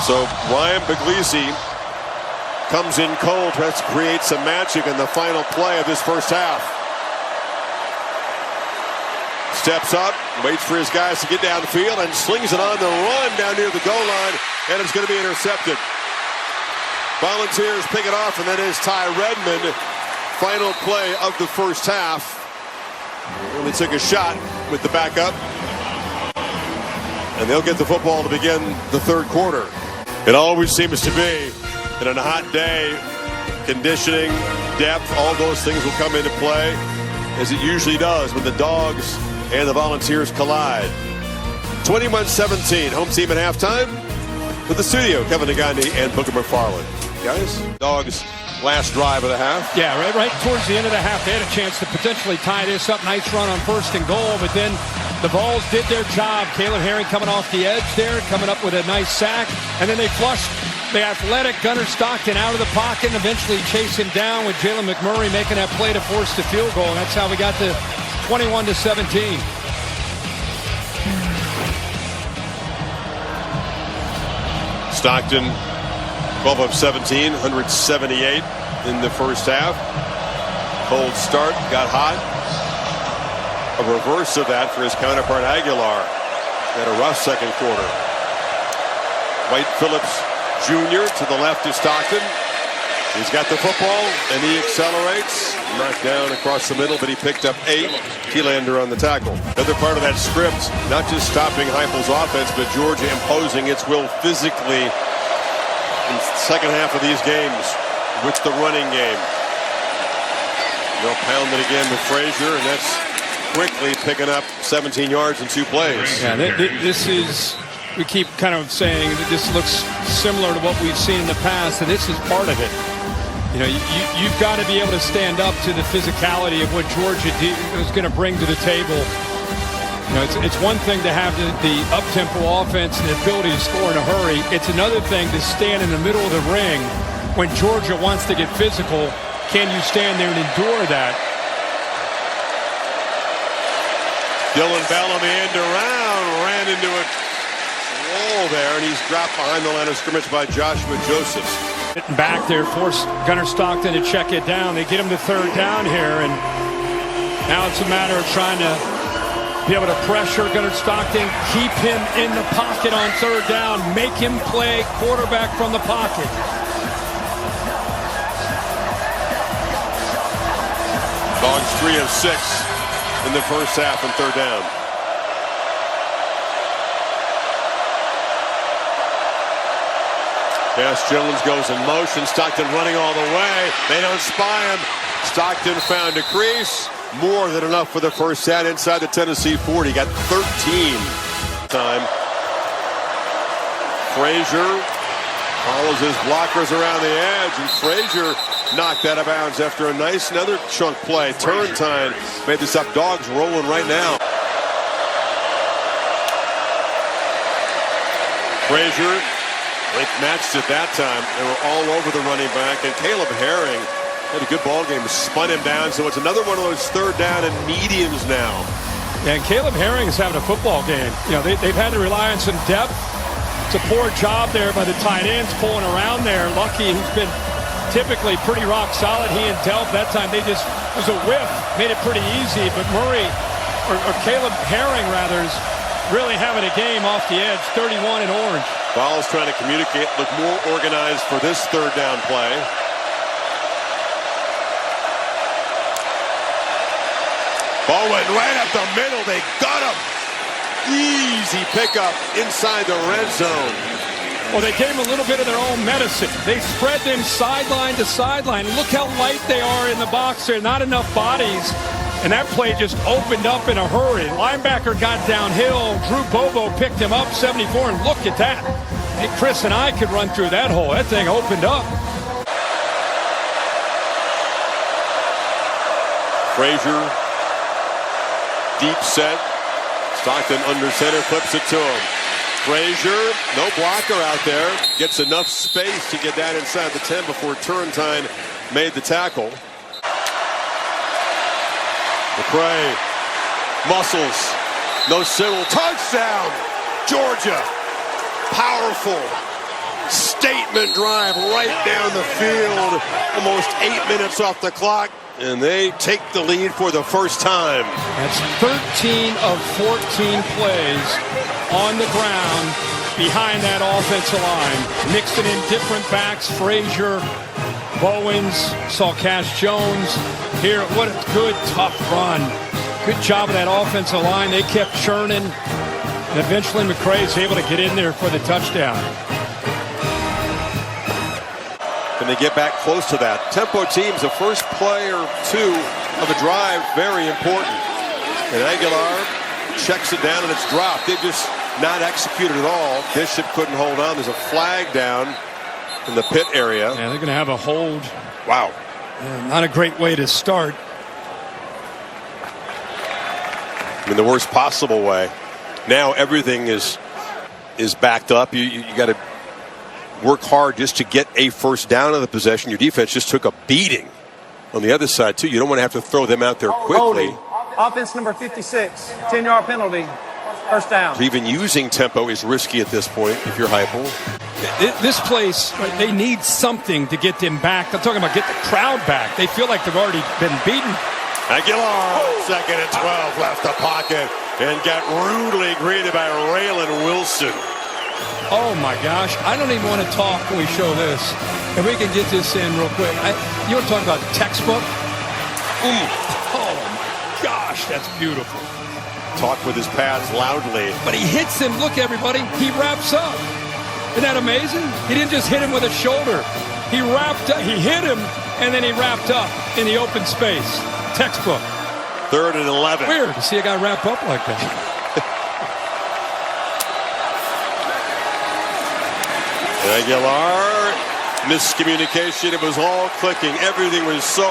[SPEAKER 8] So Ryan Puglisi comes in cold, tries to create some magic in the final play of this first half. Steps up, waits for his guys to get downfield, and slings it on the run down near the goal line, and it's going to be intercepted. Volunteers pick it off, and that is Ty Redmond. Final play of the first half. Only took a shot with the backup, and they'll get the football to begin the third quarter. It always seems to be that on a hot day, conditioning, depth, all those things will come into play, as it usually does when the Dogs and the Volunteers collide. 21-17, home team at halftime. For the studio, Kevin Negandhi and Booker McFarland. Guys, Dogs' last drive of the half.
[SPEAKER 9] Yeah, right towards the end of the half, they had a chance to potentially tie this up. Nice run on 1st and goal, but then the Vols did their job. Caleb Herring coming off the edge there, coming up with a nice sack, and then they flushed the athletic Gunnar Stockton out of the pocket and eventually chase him down with Jalen McMurray making that play to force the field goal. And that's how we got to 21-17.
[SPEAKER 8] Stockton, 12 of 17, 178 in the first half. Cold start, got hot. A reverse of that for his counterpart Aguilar. Had a rough second quarter. White Phillips Jr. to the left of Stockton. He's got the football and he accelerates. Knocked down across the middle, but he picked up 8. Thielander on the tackle. Another part of that script, not just stopping Heupel's offense, but Georgia imposing its will physically in the second half of these games with the running game. They'll pound it again with Frazier, and that's quickly, picking up 17 yards in 2 plays.
[SPEAKER 9] Yeah, this is, we keep kind of saying that this looks similar to what we've seen in the past, and this is part of it. You know, you've got to be able to stand up to the physicality of what Georgia is going to bring to the table. You know, it's one thing to have the up-tempo offense and the ability to score in a hurry. It's another thing to stand in the middle of the ring when Georgia wants to get physical. Can you stand there and endure that?
[SPEAKER 8] Dylan Bellamy end around, ran into a wall there, and he's dropped behind the line of scrimmage by Joshua Josephs.
[SPEAKER 9] Back there, force Gunnar Stockton to check it down. They get him to 3rd down here, and now it's a matter of trying to be able to pressure Gunnar Stockton, keep him in the pocket on 3rd down, make him play quarterback from the pocket.
[SPEAKER 8] Dogs 3 of 6 in the first half and 3rd down. Cass Jones goes in motion. Stockton running all the way. They don't spy him. Stockton found a crease. More than enough for the first down inside the Tennessee 40. Got 13 time. Frazier follows his blockers around the edge, and Frazier knocked out of bounds after a nice another chunk play. Turntine made this up. Dogs rolling right now. Frazier matched at that time. They were all over the running back, and Caleb Herring had a good ball game, spun him down, so it's another one of those 3rd down and mediums now.
[SPEAKER 9] Yeah, and Caleb Herring is having a football game. You know, they've had to rely on some depth. It's a poor job there by the tight ends pulling around there. Lucky, who's been typically pretty rock solid. He and Delp, that time they just, it was a whiff, made it pretty easy, but Murray, or Caleb Herring rather, is really having a game off the edge, 31 in orange.
[SPEAKER 8] Ball's trying to communicate, look more organized for this 3rd down play. Ball went right up the middle. They got him. Easy pickup inside the red zone.
[SPEAKER 9] Well, they gave him a little bit of their own medicine. They spread them sideline to sideline. Look how light they are in the box. There are not enough bodies. And that play just opened up in a hurry. Linebacker got downhill. Drew Bobo picked him up, 74, and look at that. Hey, Chris and I could run through that hole. That thing opened up.
[SPEAKER 8] Frazier, deep set. Stockton under center, flips it to him. Frazier, no blocker out there. Gets enough space to get that inside the 10 before Turntine made the tackle. McCray, muscles, no signal, touchdown, Georgia. Powerful statement drive right down the field. Almost 8 minutes off the clock, and they take the lead for the first time.
[SPEAKER 9] That's 13 of 14 plays on the ground behind that offensive line. Mixing in different backs, Frazier, Bowens, saw Cass Jones here. What a good, tough run. Good job of that offensive line. They kept churning. And eventually McCray is able to get in there for the touchdown.
[SPEAKER 8] Can they get back close to that? Tempo teams, the first play or two of a drive, very important. And Aguilar checks it down and it's dropped. They just not executed at all. Bishop couldn't hold on. There's a flag down in the pit area.
[SPEAKER 9] Yeah, they're going to have a hold.
[SPEAKER 8] Wow.
[SPEAKER 9] Yeah, not a great way to start.
[SPEAKER 8] In the worst possible way. Now everything is backed up. You got to work hard just to get a first down of the possession. Your defense just took a beating on the other side too. You don't want to have to throw them out there quickly.
[SPEAKER 10] Holding. Offense number 56, 10-yard penalty, first down.
[SPEAKER 8] So even using tempo is risky at this point if you're Heupel.
[SPEAKER 9] This place, they need something to get them back. I'm talking about get the crowd back. They feel like they've already been beaten.
[SPEAKER 8] Aguilar, second and 12, left the pocket and got rudely greeted by Raylan Wilson.
[SPEAKER 9] Oh my gosh, I don't even want to talk when we show this. And we can get this in real quick. You want to talk about textbook? Oh my gosh, that's beautiful.
[SPEAKER 8] Talk with his pads loudly.
[SPEAKER 9] But he hits him, look everybody, he wraps up. Isn't that amazing? He didn't just hit him with a shoulder. He wrapped up, he hit him, and then he wrapped up in the open space. Textbook.
[SPEAKER 8] 3rd and 11.
[SPEAKER 9] Weird to see a guy wrap up like that.
[SPEAKER 8] Aguilar, miscommunication. It was all clicking. Everything was so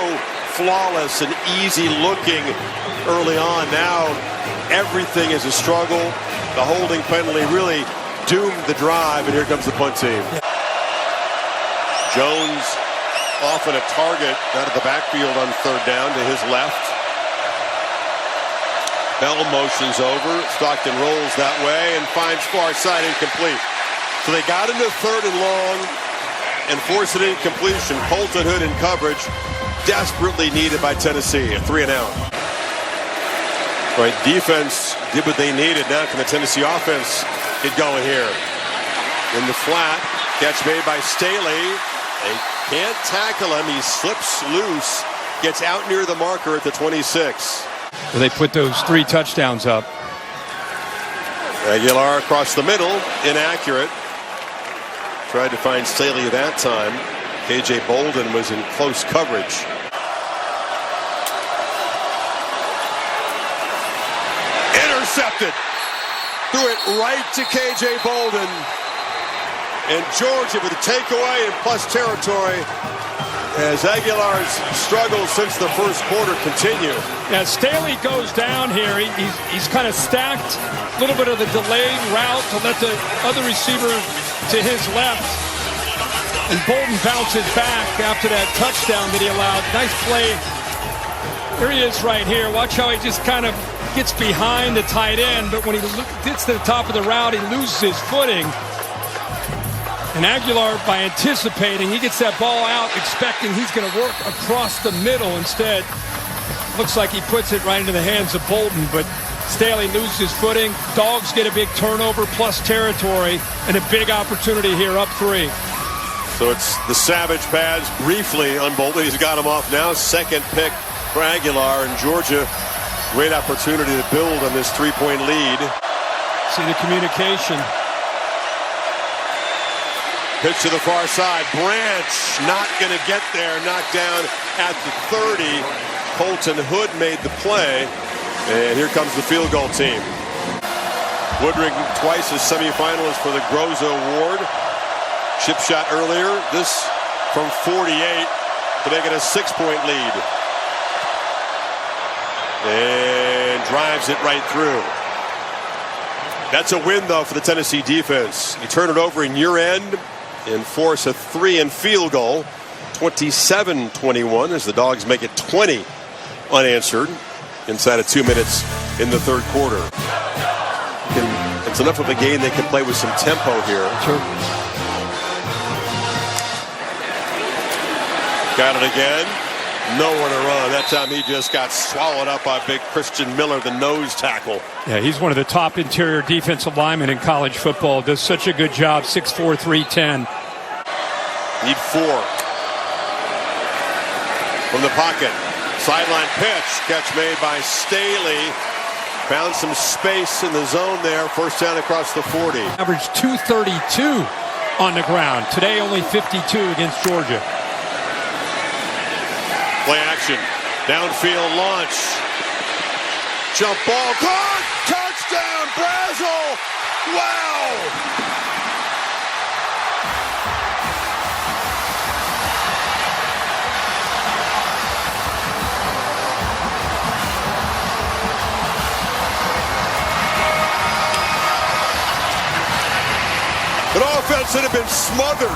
[SPEAKER 8] flawless and easy looking early on. Now everything is a struggle. The holding penalty really doomed the drive, and here comes the punt team. Jones often a target out of the backfield on 3rd down to his left. Bell motions over. Stockton rolls that way and finds far side incomplete. So they got into 3rd and long and forced an incompletion. Colton Hood in coverage, desperately needed by Tennessee. A 3-and-out. Right, defense did what they needed. Now can the Tennessee offense get going here? In the flat, catch made by Staley. They can't tackle him. He slips loose, gets out near the marker at the 26.
[SPEAKER 9] Well, they put those 3 touchdowns up.
[SPEAKER 8] Aguilar across the middle, inaccurate. Tried to find Staley that time. KJ Bolden was in close coverage. Intercepted. Threw it right to KJ Bolden. And Georgia with a takeaway and plus territory as Aguilar's struggles since the first quarter continue.
[SPEAKER 9] Yeah, Staley goes down here. He's kind of stacked. A little bit of the delayed route to let the other receiver to his left. And Bolden bounces back after that touchdown that he allowed. Nice play. There he is right here. Watch how he just kind of gets behind the tight end. But when he gets to the top of the route, he loses his footing. And Aguilar, by anticipating, he gets that ball out, expecting he's going to work across the middle. Instead, looks like he puts it right into the hands of Bolden. But Staley loses his footing. Dogs get a big turnover plus territory and a big opportunity here, up 3.
[SPEAKER 8] So it's the Savage pads briefly on Bolden. He's got him off now. 2nd pick for Aguilar, and Georgia, great opportunity to build on this 3-point lead.
[SPEAKER 9] See the communication.
[SPEAKER 8] Pitch to the far side. Branch not going to get there. Knocked down at the 30. Colton Hood made the play. And here comes the field goal team. Woodring twice as semifinalist for the Groza Award. Chip shot earlier. This from 48 to make it a 6-point lead. And drives it right through. That's a win, though, for the Tennessee defense. You turn it over in your end and force a 3 field goal. 27-21 as the Dogs make it 20 unanswered inside of 2 minutes in the 3rd quarter. It's enough of a game they can play with some tempo here.
[SPEAKER 9] Sure.
[SPEAKER 8] Got it again. Nowhere to run. That time he just got swallowed up by big Christian Miller, the nose tackle.
[SPEAKER 9] Yeah, he's one of the top interior defensive linemen in college football. Does such a good job. 6'4", 310.
[SPEAKER 8] Need 4. From the pocket. Sideline pitch. Catch made by Staley. Found some space in the zone there. First down across the 40.
[SPEAKER 9] Average 232 on the ground. Today only 52 against Georgia.
[SPEAKER 8] Play action. Downfield launch. Jump ball. Caught! Touchdown! Brazel! Wow! An offense that had been smothered.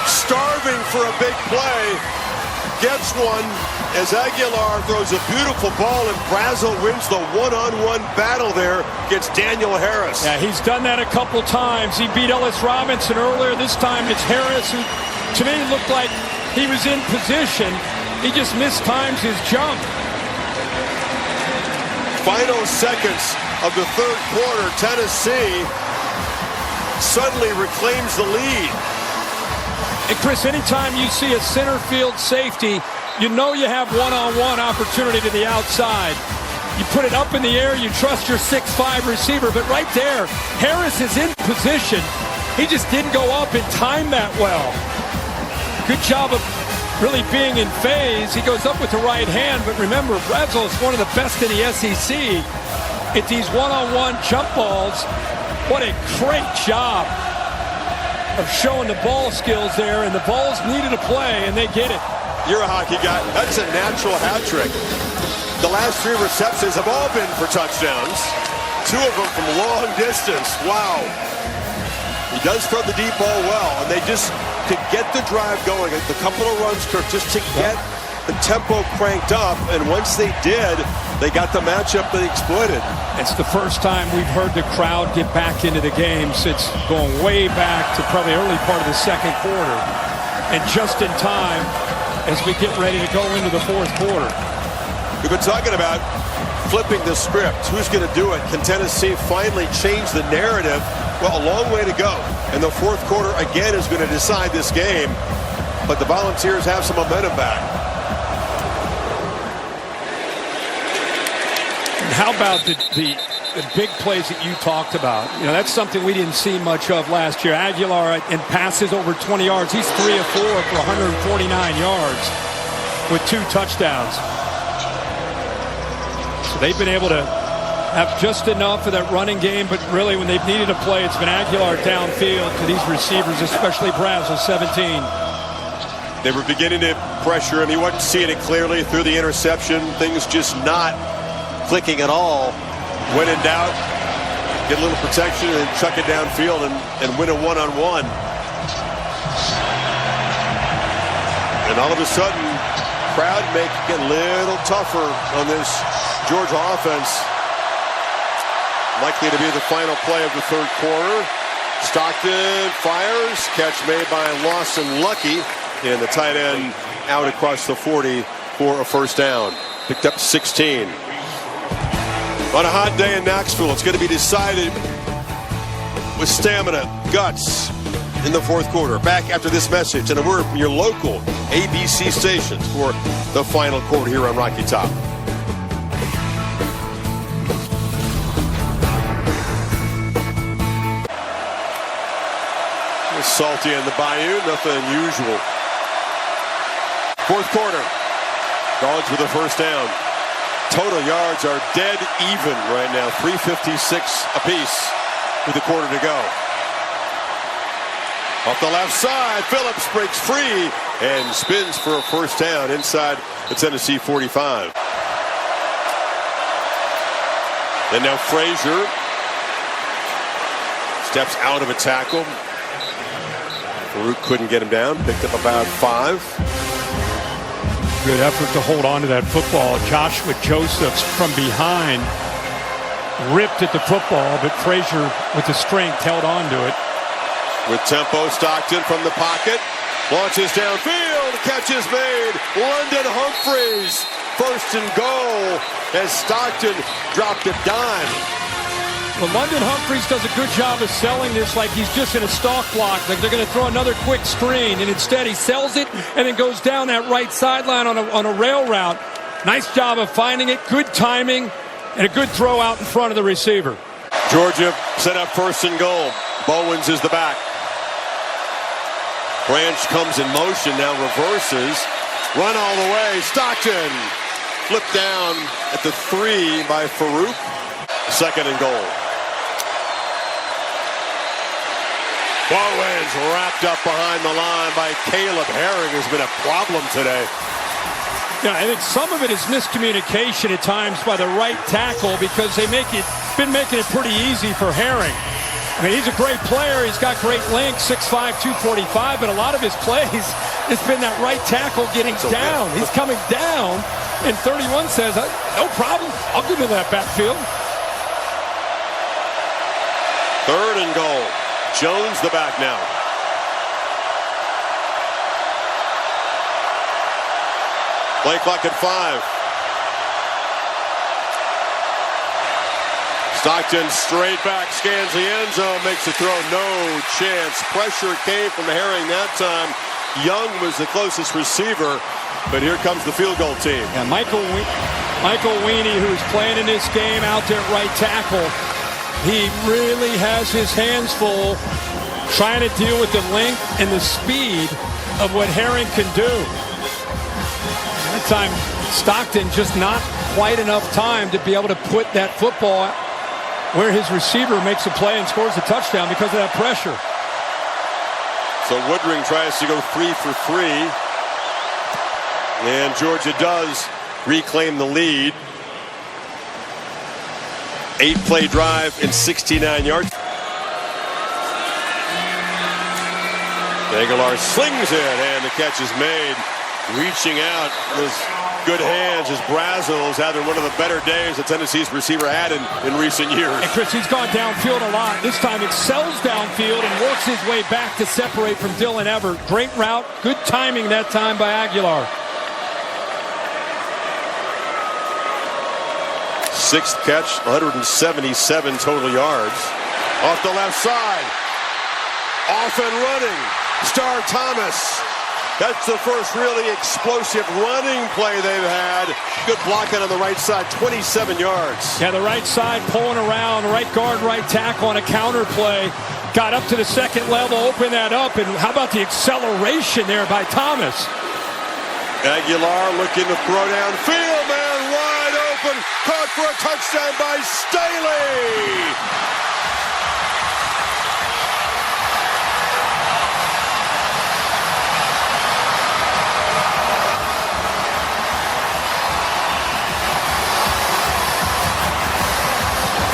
[SPEAKER 8] Starving for a big play, gets one as Aguilar throws a beautiful ball and Brazel wins the one-on-one battle there against Daniel Harris.
[SPEAKER 9] Yeah, he's done that a couple times. He beat Ellis Robinson earlier. This time it's Harris, who to me looked like he was in position. He just mistimes his jump.
[SPEAKER 8] Final seconds of the 3rd quarter, Tennessee suddenly reclaims the lead.
[SPEAKER 9] And Chris, anytime you see a center field safety, you know you have one-on-one opportunity to the outside. You put it up in the air, you trust your 6'5" receiver, but right there, Harris is in position. He just didn't go up and time that well. Good job of really being in phase. He goes up with the right hand, but remember, Brazil is one of the best in the SEC at these one-on-one jump balls. What a great job of showing the ball skills there, and the ball's needed to play, and they get it.
[SPEAKER 8] You're a hockey guy. That's a natural hat trick. The last 3 receptions have all been for touchdowns. 2 of them from long distance. Wow. He does throw the deep ball well, and they just, to get the drive going, a couple of runs, Kirk, just to get the tempo cranked up, and once they did, they got the matchup they exploited.
[SPEAKER 9] It's the first time we've heard the crowd get back into the game since going way back to probably early part of the second quarter, and just in time as we get ready to go into the fourth quarter.
[SPEAKER 8] We've been talking about flipping the script. Who's going to do it? Can Tennessee finally change the narrative? Well, a long way to go. And the fourth quarter, again, is going to decide this game. But the Volunteers have some momentum back.
[SPEAKER 9] And how about the big plays that you talked about? You know, that's something we didn't see much of last year. Aguilar and passes over 20 yards. He's 3 of 4 for 149 yards with 2 touchdowns. So they've been able to have just enough of that running game, but really when they've needed a play, it's been Aguilar downfield to these receivers, especially Brazil, 17.
[SPEAKER 8] They were beginning to pressure him. He wasn't seeing it clearly through the interception. Things just not clicking at all. When in doubt, get a little protection and chuck it downfield and win a one-on-one. And all of a sudden, crowd making it a little tougher on this Georgia offense. Likely to be the final play of the third quarter. Stockton fires. Catch made by Lawson Lucky. And the tight end out across the 40 for a first down. Picked up 16. On a hot day in Knoxville, it's going to be decided with stamina, guts in the fourth quarter. Back after this message and a word from your local ABC stations for the final quarter here on Rocky Top. Salty in the bayou, nothing unusual. Fourth quarter, Dogs with a first down. Total yards are dead even right now, 356 apiece with a quarter to go. Off the left side, Phillips breaks free and spins for a first down inside the Tennessee 45. And now Frazier steps out of a tackle. Farouk couldn't get him down, picked up about 5.
[SPEAKER 9] Good effort to hold on to that football. Joshua Josephs from behind ripped at the football, but Frazier with the strength held on to it.
[SPEAKER 8] With tempo, Stockton from the pocket launches downfield. Catch is made. London Humphreys first and goal as Stockton dropped a dime.
[SPEAKER 9] Well, London Humphreys does a good job of selling this like he's just in a stalk block, like they're going to throw another quick screen, and instead he sells it and then goes down that right sideline on a rail route. Nice job of finding it, good timing, and a good throw out in front of the receiver.
[SPEAKER 8] Georgia set up first and goal. Bowens is the back. Branch comes in motion, now reverses. Run all the way. Stockton flipped down at the 3 by Farouk. Second and goal. Bowens wrapped up behind the line by Caleb Herring, who's been a problem today.
[SPEAKER 9] Yeah, I think some of it is miscommunication at times by the right tackle because been making it pretty easy for Herring. I mean, he's a great player. He's got great length, 6'5", 245, but a lot of his plays, it's been that right tackle getting down. He's coming down, and 31 says, no problem. I'll give him that backfield.
[SPEAKER 8] Third and goal. Jones the back now. Play clock at 5. Stockton straight back, scans the end zone, makes the throw, no chance. Pressure came from Herring that time. Young was the closest receiver, but here comes the field goal team.
[SPEAKER 9] Yeah, Michael Weenie, who's playing in this game out there at right tackle, he really has his hands full trying to deal with the length and the speed of what Herring can do. time, Stockton just not quite enough time to be able to put that football where his receiver makes a play and scores a touchdown because of that pressure.
[SPEAKER 8] So Woodring tries to go 3 for 3. And Georgia does reclaim the lead. 8-play drive and 69 yards. Aguilar slings it, and the catch is made. Reaching out with good hands as Brazel is having one of the better days that Tennessee's receiver had in recent years.
[SPEAKER 9] And Chris, he's gone downfield a lot. This time excels downfield and works his way back to separate from Dylan Everett. Great route, good timing that time by Aguilar.
[SPEAKER 8] 6th catch, 177 total yards. Off the left side. Off and running. Star Thomas. That's the first really explosive running play they've had. Good blocking on the right side, 27 yards.
[SPEAKER 9] Yeah, the right side pulling around, right guard, right tackle on a counter play. Got up to the second level, opened that up, and how about the acceleration there by Thomas?
[SPEAKER 8] Aguilar looking to throw downfield, man, wide open. Caught for a touchdown by Staley.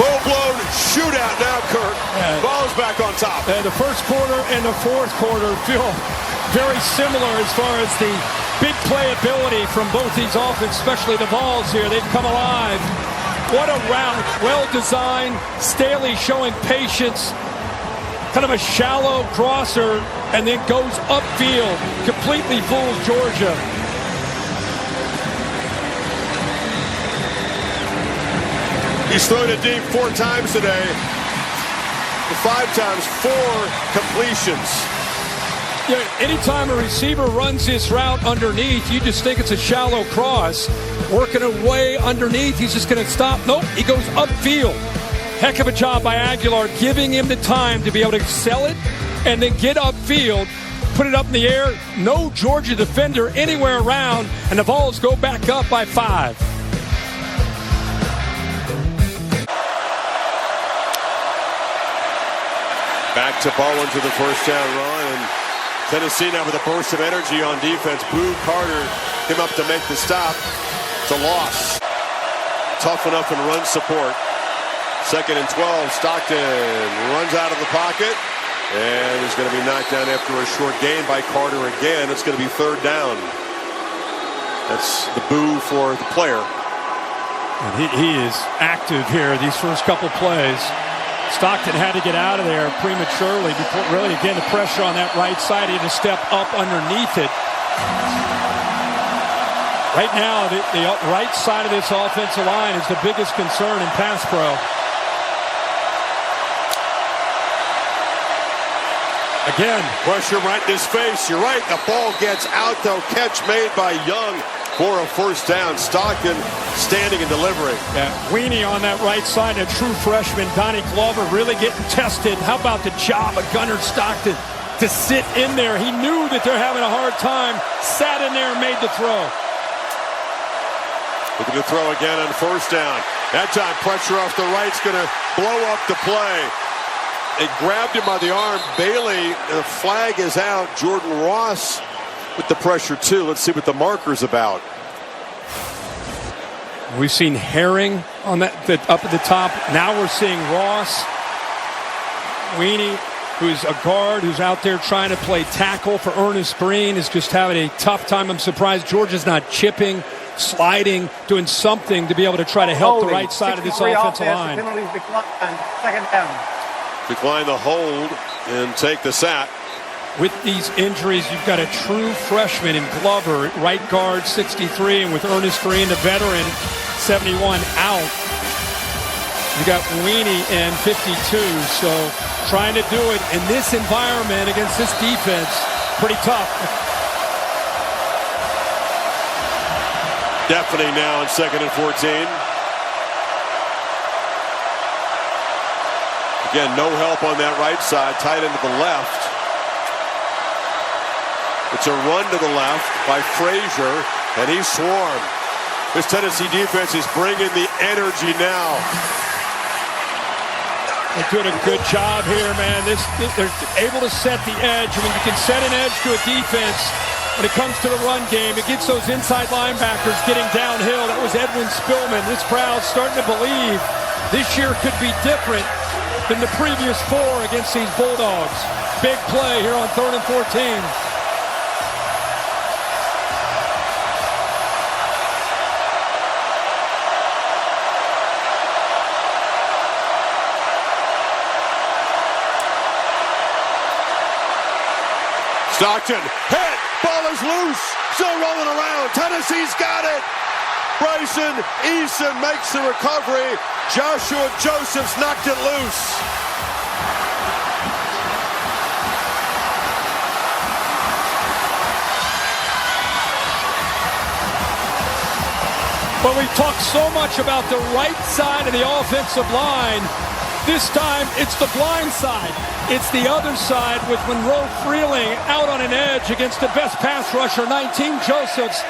[SPEAKER 8] Full-blown shootout now, Kirk. Ball's back on top.
[SPEAKER 9] The first quarter and the fourth quarter feel very similar as far as the big playability from both these offenses, especially the balls here. They've come alive. What a route. Well-designed. Staley showing patience. Kind of a shallow crosser, and then goes upfield. Completely fools Georgia.
[SPEAKER 8] He's thrown it deep 4 times today. 5 times, 4 completions.
[SPEAKER 9] Yeah, anytime a receiver runs this route underneath, you just think it's a shallow cross. Working away underneath, he's just going to stop. Nope, he goes upfield. Heck of a job by Aguilar, giving him the time to be able to sell it and then get upfield, put it up in the air. No Georgia defender anywhere around, and the Vols go back up by 5.
[SPEAKER 8] Back to Bowen to the first down run, and Tennessee now with a burst of energy on defense. Boo Carter came up to make the stop. It's a loss. Tough enough in run support. 2nd and 12. Stockton runs out of the pocket and is going to be knocked down after a short gain by Carter again. It's going to be 3rd down. That's the boo for the player.
[SPEAKER 9] And he is active here these first couple plays. Stockton had to get out of there prematurely before, really, again, the pressure on that right side. He had to step up underneath it. Right now, the right side of this offensive line is the biggest concern in pass pro. Again.
[SPEAKER 8] Pressure right in his face. You're right. The ball gets out, though. Catch made by Young for a first down. Stockton standing and delivering.
[SPEAKER 9] Yeah, Weenie on that right side, a true freshman. Donnie Glover really getting tested. How about the job of Gunnar Stockton to sit in there? He knew that they're having a hard time, sat in there and made the throw.
[SPEAKER 8] Looking to throw again on first down. That time pressure off the right's going to blow up the play. They grabbed him by the arm. Bailey, the flag is out. Jordan Ross with the pressure too. Let's see what the marker's about.
[SPEAKER 9] We've seen Herring on that up at the top. Now we're seeing Ross. Weenie, who's a guard, who's out there trying to play tackle for Ernest Green, is just having a tough time. I'm surprised Georgia's not chipping, sliding, doing something to be able to try to help the right side of this offensive line.
[SPEAKER 10] Penalties declined. 2nd down.
[SPEAKER 8] Decline the hold and take the sack.
[SPEAKER 9] With these injuries, you've got a true freshman in Glover, right guard 63, and with Ernest Green, the veteran, 71 out. You got Weenie in 52, so trying to do it in this environment against this defense, pretty tough.
[SPEAKER 8] Deafening now on 2nd and 14. Again, no help on that right side, tight end to the left. It's a run to the left by Frazier. And he swarmed. This Tennessee defense is bringing the energy now.
[SPEAKER 9] They're doing a good job here, man. They're able to set the edge. When you can set an edge to a defense, when it comes to the run game, it gets those inside linebackers getting downhill. That was Edwin Spillman. This crowd's starting to believe this year could be different than the previous 4 against these Bulldogs. Big play here on 3rd and 14.
[SPEAKER 8] Stockton, hit, ball is loose, still rolling around, Tennessee's got it. Bryson Eason makes the recovery, Joshua Josephs knocked it loose.
[SPEAKER 9] But we talk so much about the right side of the offensive line. This time, it's the blind side. It's the other side with Monroe Freeling out on an edge against the best pass rusher, 19 Josephs.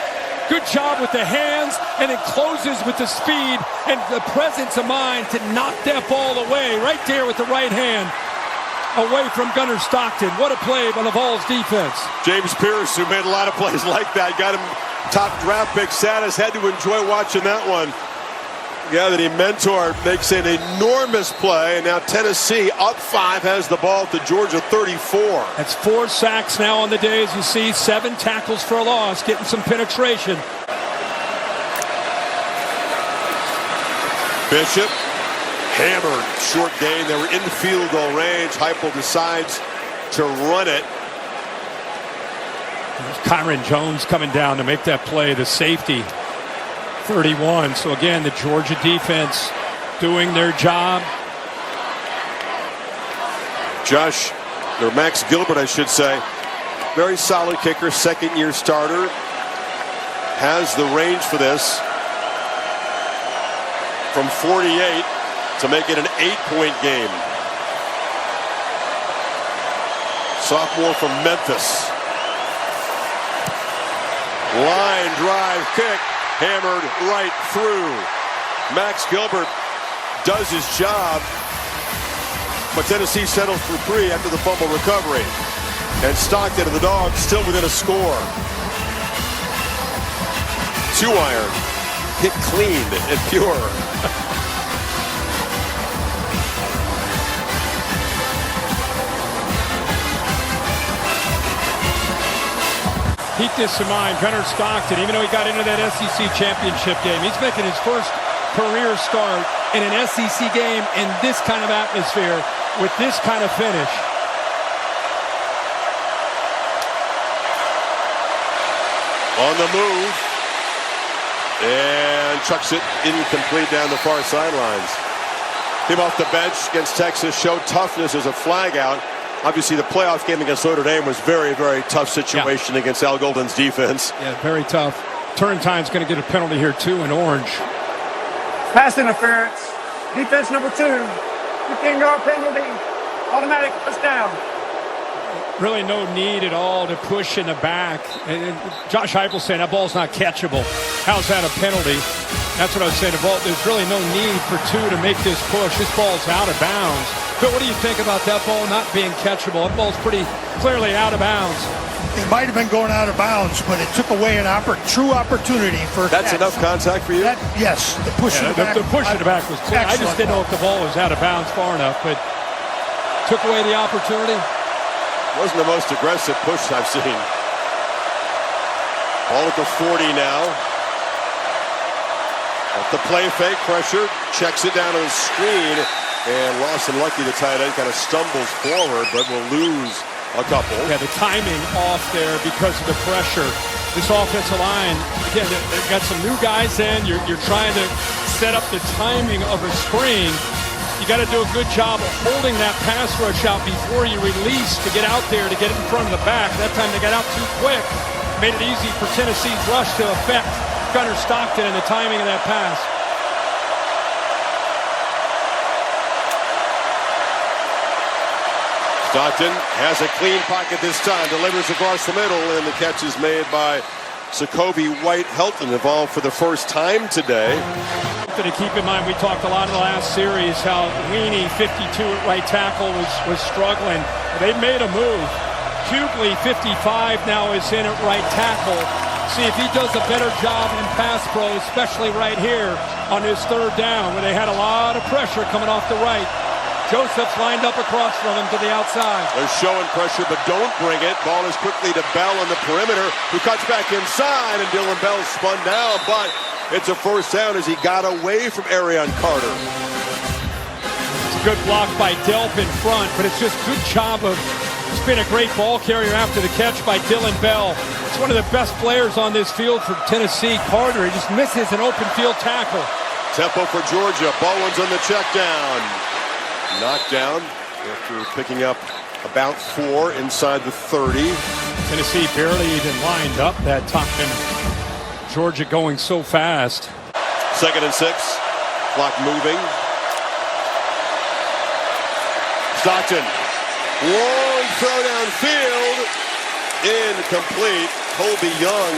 [SPEAKER 9] Good job with the hands, and it closes with the speed and the presence of mind to knock that ball away right there with the right hand away from Gunnar Stockton. What a play by the Vols defense.
[SPEAKER 8] James Pierce, who made a lot of plays like that, got him top draft pick status, had to enjoy watching that one. Yeah, that he mentored makes an enormous play, and now Tennessee up 5 has the ball to Georgia 34.
[SPEAKER 9] That's 4 sacks now on the day, as you see, 7 tackles for a loss, getting some penetration.
[SPEAKER 8] Bishop hammered, short gain. They were in field goal range. Heupel decides to run it.
[SPEAKER 9] There's Kyron Jones coming down to make that play, the safety. 31. So again, the Georgia defense doing their job.
[SPEAKER 8] Max Gilbert, I should say, very solid kicker, second-year starter. Has the range for this from 48 to make it an 8-point game. Sophomore from Memphis. Line drive kick. Hammered right through. Max Gilbert does his job, but Tennessee settles for 3 after the fumble recovery. And Stockton and the Dogs still within a score. 2-iron, hit clean and pure.
[SPEAKER 9] Keep this in mind, Gunnar Stockton, even though he got into that SEC championship game, he's making his first career start in an SEC game in this kind of atmosphere with this kind of finish.
[SPEAKER 8] On the move. And chucks it incomplete down the far sidelines. Came off the bench against Texas, showed toughness as a flag out. Obviously, the playoff game against Notre Dame was very, very tough situation against Al Golden's defense.
[SPEAKER 9] Yeah, very tough. Turrentine's going to get a penalty here, too, in orange.
[SPEAKER 10] Pass interference. Defense number 2. 15-yard penalty. Automatic first down.
[SPEAKER 9] Really no need at all to push in the back. And Josh Heupel saying that ball's not catchable. How's that a penalty? That's what I was saying. There's really no need for 2 to make this push. This ball's out of bounds. But what do you think about that ball not being catchable? That ball's pretty clearly out of bounds.
[SPEAKER 11] It might have been going out of bounds, but it took away an true opportunity for
[SPEAKER 8] That's
[SPEAKER 11] catch.
[SPEAKER 8] enough contact for you?
[SPEAKER 11] Yes, the push in the back.
[SPEAKER 9] The push in the back was clear. I just didn't know if the ball was out of bounds far enough, but took away the opportunity.
[SPEAKER 8] Wasn't the most aggressive push I've seen. Ball at the 40 now. At the play fake, pressure, checks it down to the screen. And Lawson Lucky, the tight end, kind of stumbles forward, but will lose a couple.
[SPEAKER 9] Yeah, the timing off there because of the pressure. This offensive line, again, they've got some new guys in. You're trying to set up the timing of a screen. You got to do a good job of holding that pass rush out before you release to get out there to get it in front of the back. That time they got out too quick. Made it easy for Tennessee's rush to affect Gunnar Stockton and the timing of that pass.
[SPEAKER 8] Stockton has a clean pocket this time, delivers across the middle, and the catch is made by Jacoby White-Helton involved for the first time today.
[SPEAKER 9] To keep in mind, we talked a lot in the last series how Weenie, 52 at right tackle, was struggling. They made a move. Kuechly, 55, now is in at right tackle. See if he does a better job in pass pro, especially right here on his third down, where they had a lot of pressure coming off the right. Joseph's lined up across from him to the outside.
[SPEAKER 8] They're showing pressure, but don't bring it. Ball is quickly to Bell on the perimeter, who cuts back inside, and Dylan Bell spun down, but it's a first down as he got away from Arion Carter.
[SPEAKER 9] It's a good block by Delp in front, but it's just good job of, it's been a great ball carrier after the catch by Dylan Bell. It's one of the best players on this field for Tennessee. Carter, he just misses an open field tackle.
[SPEAKER 8] Tempo for Georgia. Baldwin's on the check down. Knocked down after picking up about 4 inside the 30.
[SPEAKER 9] Tennessee barely even lined up that time. Georgia going so fast.
[SPEAKER 8] 2nd and 6. Clock moving. Stockton. Long throw downfield. Incomplete. Colby Young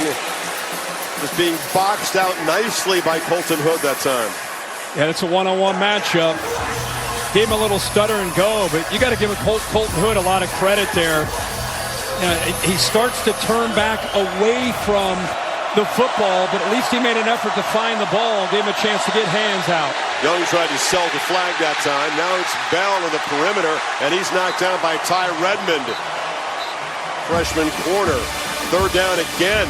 [SPEAKER 8] is being boxed out nicely by Colton Hood that time.
[SPEAKER 9] Yeah, it's a one-on-one matchup. Gave him a little stutter and go, but you got to give Colton Hood a lot of credit there. He starts to turn back away from the football, but at least he made an effort to find the ball, gave him a chance to get hands out.
[SPEAKER 8] Young tried to sell the flag that time. Now it's Bell on the perimeter, and he's knocked down by Ty Redmond. Freshman corner. 3rd down again.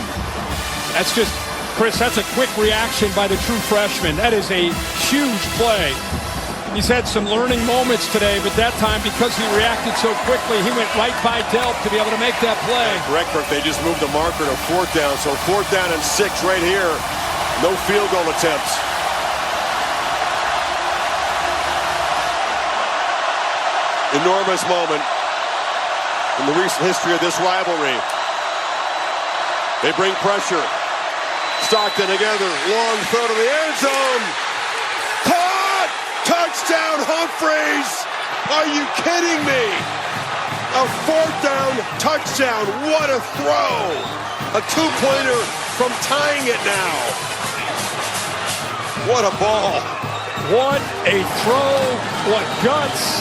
[SPEAKER 9] That's just, Chris, that's a quick reaction by the true freshman. That is a huge play. He's had some learning moments today, but that time, because he reacted so quickly, he went right by Delp to be able to make that play.
[SPEAKER 8] Correct, Burke. They just moved the marker to 4th down, so 4th down and 6 right here. No field goal attempts. Enormous moment in the recent history of this rivalry. They bring pressure. Stockton together. Long throw to the end zone. Touchdown, Humphreys! Are you kidding me? A 4th down touchdown. What a throw! A 2-pointer from tying it now. What a ball.
[SPEAKER 9] What a throw. What guts.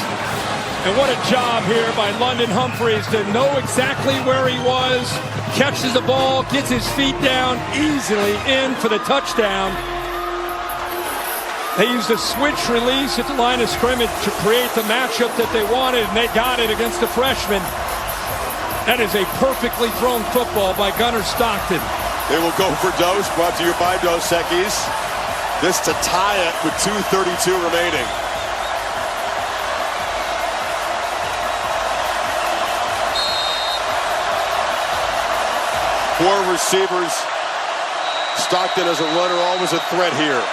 [SPEAKER 9] And what a job here by London Humphreys to know exactly where he was. Catches the ball, gets his feet down, easily in for the touchdown. They used a switch release at the line of scrimmage to create the matchup that they wanted, and they got it against the freshman. That is a perfectly thrown football by Gunnar Stockton.
[SPEAKER 8] They will go for Dose, brought to you by Dos Equis. This to tie it with 2:32 remaining. Four receivers. Stockton as a runner, always a threat here.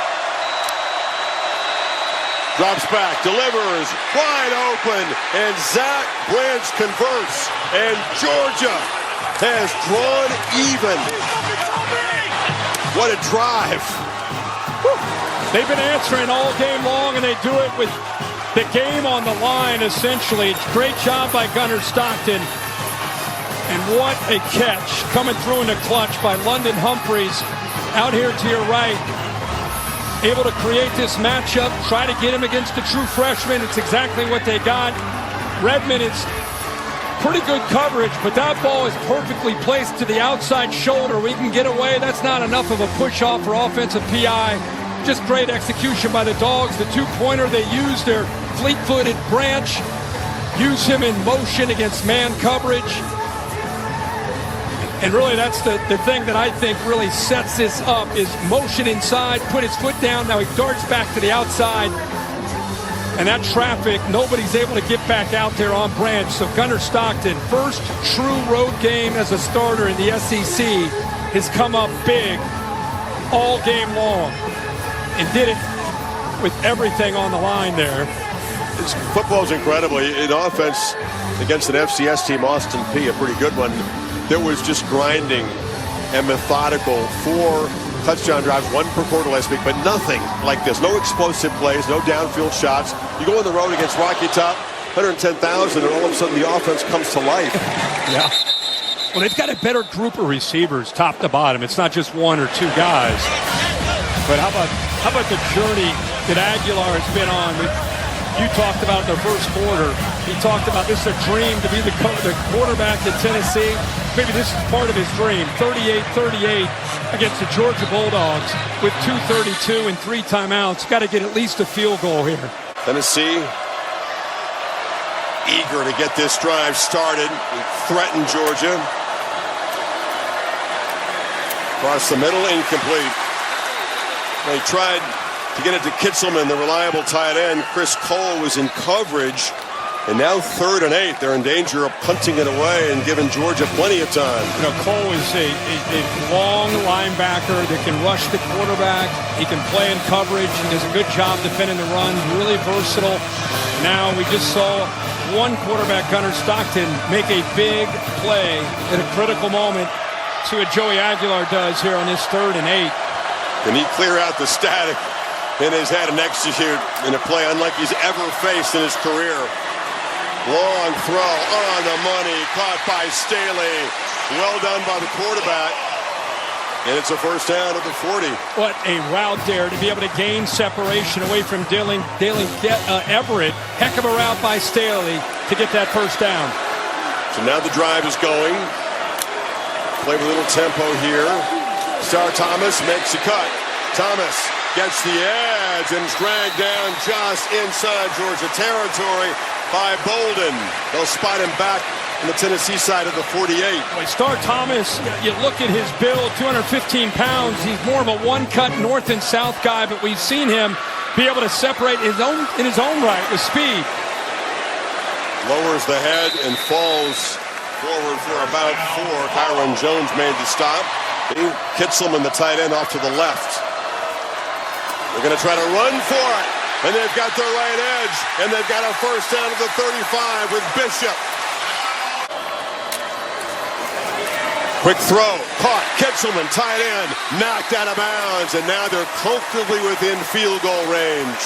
[SPEAKER 8] Drops back, delivers, wide open, and Zach Branch converts, and Georgia has drawn even. What a drive.
[SPEAKER 9] Whew. They've been answering all game long, and they do it with the game on the line, essentially. Great job by Gunnar Stockton. And what a catch coming through in the clutch by London Humphreys out here to your right. Able to create this matchup, try to get him against the true freshman. It's exactly what they got. Redmond is pretty good coverage, but that ball is perfectly placed to the outside shoulder. We can get away. That's not enough of a push-off for offensive PI. Just great execution by the Dogs. The 2-pointer, they use their fleet-footed Branch. Use him in motion against man coverage. And really, that's the thing that I think really sets this up is motion inside, put his foot down. Now he darts back to the outside. And that traffic, nobody's able to get back out there on Branch. So Gunnar Stockton, first true road game as a starter in the SEC, has come up big all game long. And did it with everything on the line there.
[SPEAKER 8] Football's incredible. In offense against an FCS team, Austin Peay, a pretty good one. There was just grinding and methodical. 4 touchdown drives, 1 per quarter last week, but nothing like this. No explosive plays, no downfield shots. You go on the road against Rocky Top, 110,000, and all of a sudden the offense comes to life.
[SPEAKER 9] Yeah. Well, they've got a better group of receivers, top to bottom. It's not just one or two guys. But how about the journey that Aguilar has been on? You talked about the first quarter. He talked about this is a dream to be the quarterback at Tennessee. Maybe this is part of his dream. 38-38 against the Georgia Bulldogs with 2:32 and 3 timeouts. Got to get at least a field goal here.
[SPEAKER 8] Tennessee eager to get this drive started. Threaten Georgia. Across the middle, incomplete. They tried to get it to Kitzelman, the reliable tight end. Chris Cole was in coverage. And now 3rd and 8. They're in danger of punting it away and giving Georgia plenty of time.
[SPEAKER 9] You know, Cole is a long linebacker that can rush the quarterback. He can play in coverage. He does a good job defending the run. Really versatile. Now we just saw one quarterback, Gunnar Stockton, make a big play at a critical moment. See what Joey Aguilar does here on this 3rd and 8.
[SPEAKER 8] Can he clear out the static in his head and execute in a play unlike he's ever faced in his career? Long throw on the money, caught by Staley. Well done by the quarterback. And it's a first down at the 40.
[SPEAKER 9] What a route there to be able to gain separation away from Dalen Everett. Heck of a route by Staley to get that first down.
[SPEAKER 8] So now the drive is going. Play with a little tempo here. Star Thomas makes a cut. Thomas gets the edge and is dragged down just inside Georgia territory by Bolden. They'll spot him back on the Tennessee side of the 48.
[SPEAKER 9] Boy, Star Thomas, you look at his build, 215 pounds. He's more of a one-cut north and south guy, but we've seen him be able to separate in his own right with speed.
[SPEAKER 8] Lowers the head and falls forward for about 4. Kyron Jones made the stop. Kitzelman, the tight end, off to the left. They're going to try to run for it. And they've got their right edge. And they've got a first down at the 35 with Bishop. Quick throw. Caught. Kitzelman, tight end, knocked out of bounds. And now they're comfortably within field goal range.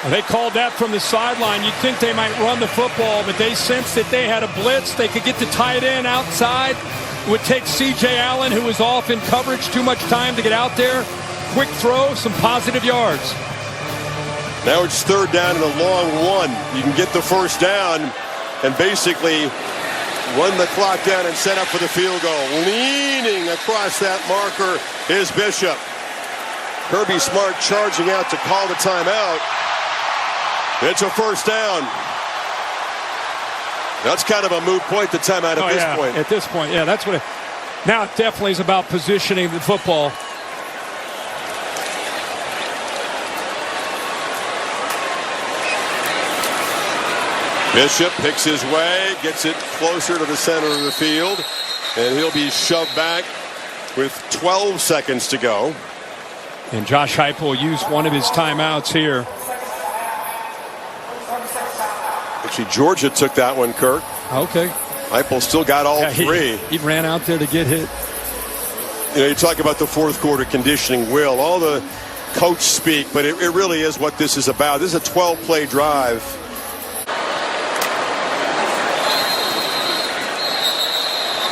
[SPEAKER 9] They called that from the sideline. You'd think they might run the football, but they sensed that they had a blitz. They could get the tight end outside. It would take C.J. Allen, who was off in coverage, too much time to get out there. Quick throw, some positive yards.
[SPEAKER 8] Now it's 3rd down and a long 1. You can get the first down and basically run the clock down and set up for the field goal. Leaning across that marker is Bishop. Kirby Smart charging out to call the timeout. It's a first down. That's kind of a moot point, the timeout at this point.
[SPEAKER 9] At this point, yeah, that's what it... Now it definitely is about positioning the football.
[SPEAKER 8] Bishop picks his way, gets it closer to the center of the field, and he'll be shoved back with 12 seconds to go.
[SPEAKER 9] And Josh Heupel used one of his timeouts here.
[SPEAKER 8] Actually, Georgia took that one, Kirk.
[SPEAKER 9] Okay.
[SPEAKER 8] Heupel still got all 3.
[SPEAKER 9] He ran out there to get hit.
[SPEAKER 8] You know, you talk about the 4th quarter conditioning, Will. All the coach speak, but it really is what this is about. This is a 12-play drive.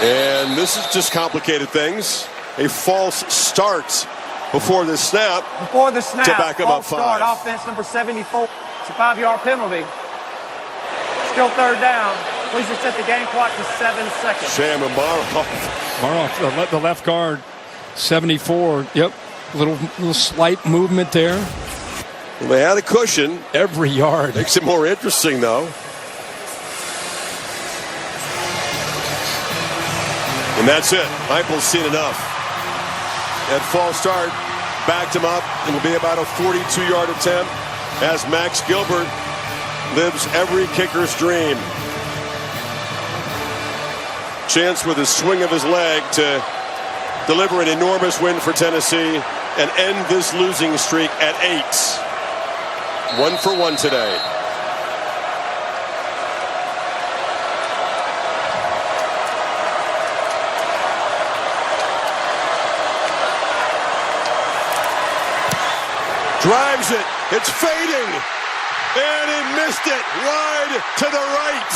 [SPEAKER 8] And this is just complicated things. A false start before the snap.
[SPEAKER 10] Before the snap,
[SPEAKER 8] to back him up 5.
[SPEAKER 10] Start, offense number 74. It's a 5-yard penalty. Still 3rd down. Please just set the game clock to 7 seconds.
[SPEAKER 8] Sham and
[SPEAKER 9] Maroff, the left guard, 74. Yep, little slight movement there.
[SPEAKER 8] Well, they had a cushion.
[SPEAKER 9] Every yard.
[SPEAKER 8] Makes it more interesting, though. And that's it. Heupel's seen enough. That false start backed him up. It'll be about a 42-yard attempt as Max Gilbert lives every kicker's dream. Chance with a swing of his leg to deliver an enormous win for Tennessee and end this losing streak at 8. 1 for 1 today. Drives it. It's fading. And he missed it wide to the right.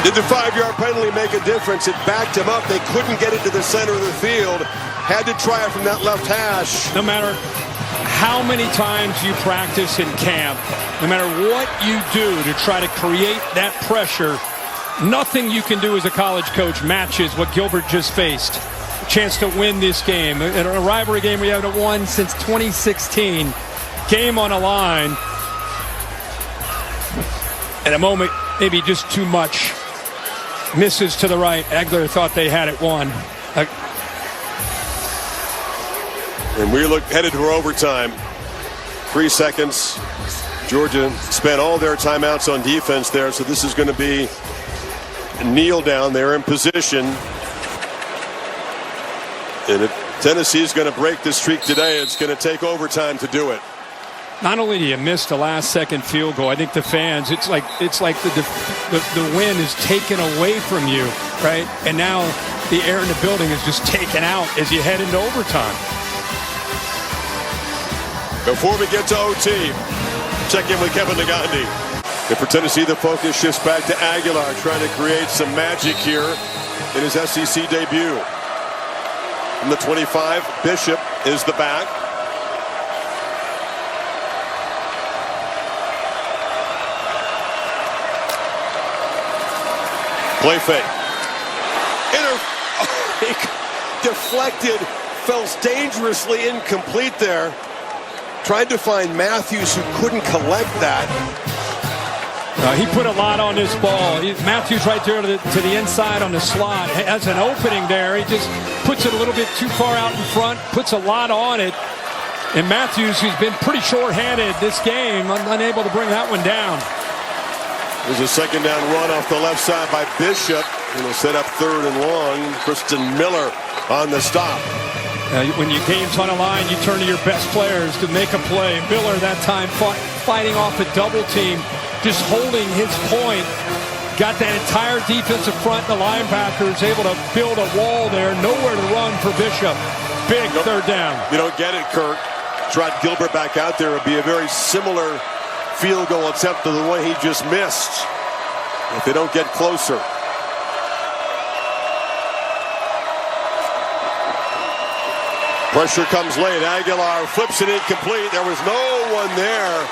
[SPEAKER 8] Did the 5-yard penalty make a difference? It backed him up. They couldn't get it to the center of the field. Had to try it from that left hash.
[SPEAKER 9] No matter how many times you practice in camp, no matter what you do to try to create that pressure, nothing you can do as a college coach matches what Gilbert just faced. A chance to win this game. A rivalry game we haven't won since 2016. Game on a line. At a moment, maybe just too much. Misses to the right. Agler thought they had it won.
[SPEAKER 8] And we look headed for overtime. 3 seconds. Georgia spent all their timeouts on defense there, so this is going to be a kneel down. They're in position. And if Tennessee is going to break the streak today, it's going to take overtime to do it.
[SPEAKER 9] Not only do you miss the last-second field goal, I think the fans, it's like the win is taken away from you, right? And now the air in the building is just taken out as you head into overtime.
[SPEAKER 8] Before we get to OT, check in with Kevin Negandhi. And for Tennessee, the focus shifts back to Aguilar, trying to create some magic here in his SEC debut. From the 25, Bishop is the back. Play fake. Deflected, fell dangerously incomplete there. Tried to find Matthews, who couldn't collect that.
[SPEAKER 9] He put a lot on this ball. Matthews right there to the inside on the slot. Has an opening there. He just puts it a little bit too far out in front, puts a lot on it. And Matthews, who's been pretty short-handed this game, unable to bring that one down.
[SPEAKER 8] There's a second down run off the left side by Bishop. It'll set up 3rd and long. Kristen Miller on the stop.
[SPEAKER 9] When your game's on a line, you turn to your best players to make a play. Miller that time fighting off a double team, just holding his point. Got that entire defensive front, the linebackers able to build a wall there. Nowhere to run for Bishop. Big 3rd down.
[SPEAKER 8] You don't get it, Kirk. Trot Gilbert back out there would be a very similar field goal attempt to the one he just missed if they don't get closer. Pressure comes late. Aguilar flips it incomplete. There was no one there.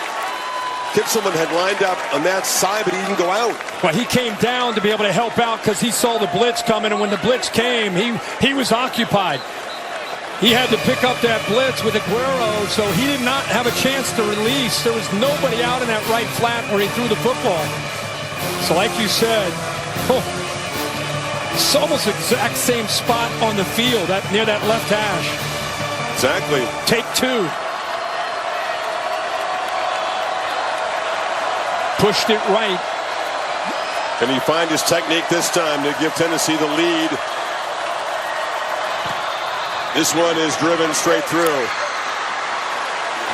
[SPEAKER 8] Kitzelman had lined up on that side, but he didn't go out.
[SPEAKER 9] Well, he came down to be able to help out because he saw the blitz coming, and when the blitz came, he was occupied. He had to pick up that blitz with Aguero, so he did not have a chance to release. There was nobody out in that right flat where he threw the football. So like you said, it's almost the exact same spot on the field, near that left hash.
[SPEAKER 8] Exactly.
[SPEAKER 9] Take 2. Pushed it right.
[SPEAKER 8] Can he find his technique this time to give Tennessee the lead? This one is driven straight through.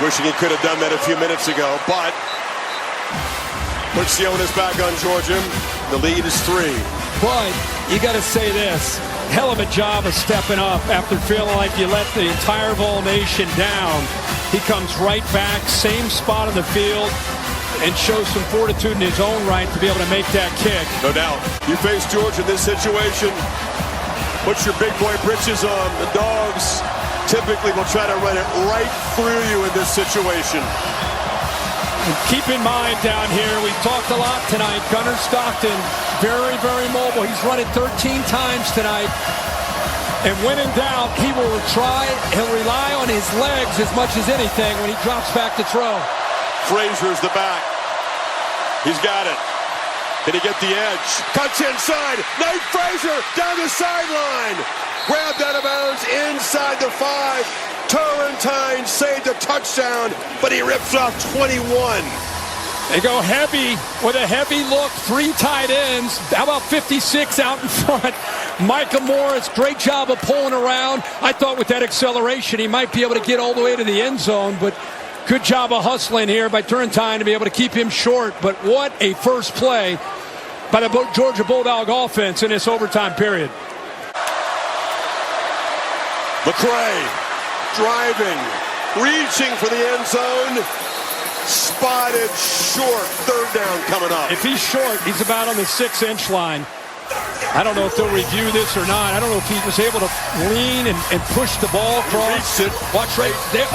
[SPEAKER 8] Wishing he could have done that a few minutes ago, but puts the onus back on Georgia. The lead is 3.
[SPEAKER 9] But you got to say this. Hell of a job of stepping up after feeling like you let the entire Vol Nation down. He comes right back, same spot on the field, and shows some fortitude in his own right to be able to make that kick.
[SPEAKER 8] No doubt. You face Georgia in this situation. Put your big boy britches on. The Dogs typically will try to run it right through you in this situation.
[SPEAKER 9] And keep in mind down here, we've talked a lot tonight. Gunnar Stockton, very, very mobile. He's run it 13 times tonight. And when in doubt, he'll rely on his legs as much as anything when he drops back to throw.
[SPEAKER 8] Frazier's the back. He's got it. Can he get the edge? Cuts inside. Nate Frazier down the sideline. Grabbed out of bounds inside the 5. Turrentine saved a touchdown, but he rips off 21.
[SPEAKER 9] They go heavy with a heavy look. 3 tight ends. How about 56 out in front? Micah Morris, great job of pulling around. I thought with that acceleration he might be able to get all the way to the end zone, but good job of hustling here by Turrentine to be able to keep him short. But what a first play by the Georgia Bulldog offense in this overtime period.
[SPEAKER 8] McCray driving, reaching for the end zone. spotted short. Third down coming up.
[SPEAKER 9] If he's short, he's about on the 6-inch line. I don't know if they'll review this or not. I don't know if he was able to lean and push the ball across.
[SPEAKER 8] It.
[SPEAKER 9] Watch right there.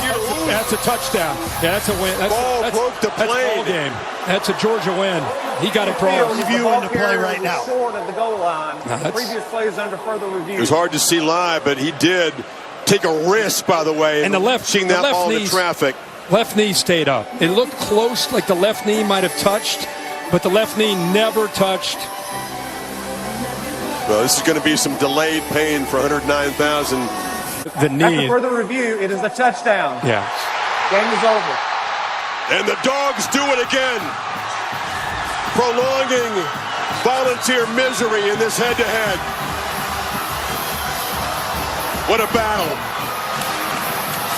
[SPEAKER 9] That's a touchdown. Yeah, that's a win.
[SPEAKER 8] Ball broke the plane.
[SPEAKER 9] That's ball game. That's a Georgia win. He got across.
[SPEAKER 11] Reviewing the play right now.
[SPEAKER 10] Short of the goal line. The previous play is under further review.
[SPEAKER 8] It was hard to see live, but he did take a risk, by the way,
[SPEAKER 9] and the left,
[SPEAKER 8] seeing that ball in the traffic.
[SPEAKER 9] Left knee stayed up. It looked close, like the left knee might have touched, but the left knee never touched.
[SPEAKER 8] Well, this is going to be some delayed pain for 109,000.
[SPEAKER 9] The knee.
[SPEAKER 10] After further review, it is a touchdown.
[SPEAKER 9] Yeah.
[SPEAKER 10] Game is over.
[SPEAKER 8] And the Dogs do it again. Prolonging Volunteer misery in this head-to-head. What a battle.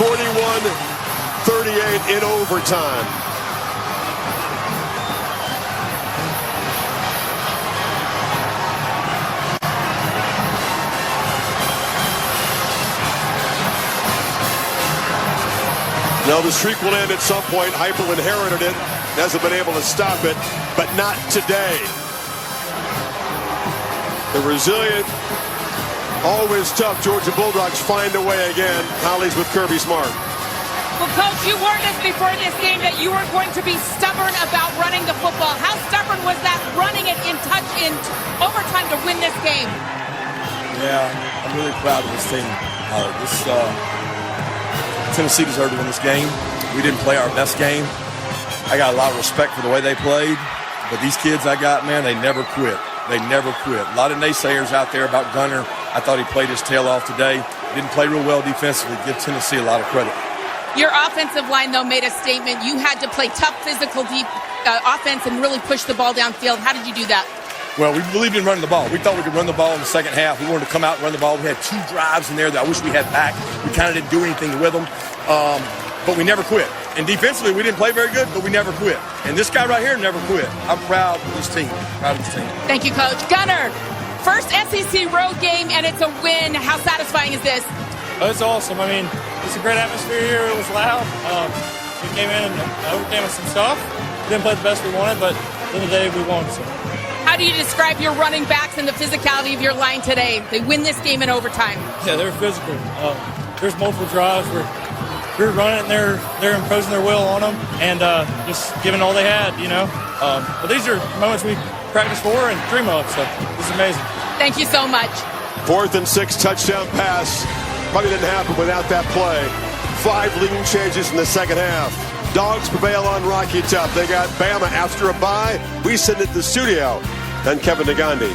[SPEAKER 8] 41-38 in overtime. Now the streak will end at some point. Heupel inherited it, hasn't been able to stop it, but not today. The resilient, always tough Georgia Bulldogs find a way again. Holly's with Kirby Smart.
[SPEAKER 12] Well, Coach, you warned us before this game that you were going to be stubborn about running the football. How stubborn was that, running it in overtime to win this game?
[SPEAKER 6] Yeah, I'm really proud of this team. Tennessee deserved to win this game. We didn't play our best game. I got a lot of respect for the way they played, but these kids I got, man, they never quit. They never quit. A lot of naysayers out there about Gunner. I thought he played his tail off today. Didn't play real well defensively. Give Tennessee a lot of credit.
[SPEAKER 12] Your offensive line, though, made a statement. You had to play tough physical offense and really push the ball downfield. How did you do that?
[SPEAKER 6] Well, we believed in running the ball. We thought we could run the ball in the second half. We wanted to come out and run the ball. We had 2 drives in there that I wish we had back. We kind of didn't do anything with them, but we never quit. And defensively, we didn't play very good, but we never quit. And this guy right here never quit. I'm proud of this team.
[SPEAKER 12] Thank you, Coach. Gunner, first SEC road game, and it's a win. How satisfying is this?
[SPEAKER 13] Oh, it's awesome. I mean, it's a great atmosphere here. It was loud. We came in and overcame some stuff. We didn't play the best we wanted, but at the end of the day, we won. So.
[SPEAKER 12] How do you describe your running backs and the physicality of your line today? They win this game in overtime.
[SPEAKER 13] Yeah, they're physical. There's multiple drives where we're running and they're imposing their will on them and just giving all they had, you know. But these are moments we practice for and dream of, so this is amazing.
[SPEAKER 12] Thank you so much.
[SPEAKER 8] 4th and 6 touchdown pass. Probably didn't happen without that play. 5 leading changes in the second half. Dogs prevail on Rocky Top. They got Bama after a bye. We send it to the studio. And Kevin Negandhi.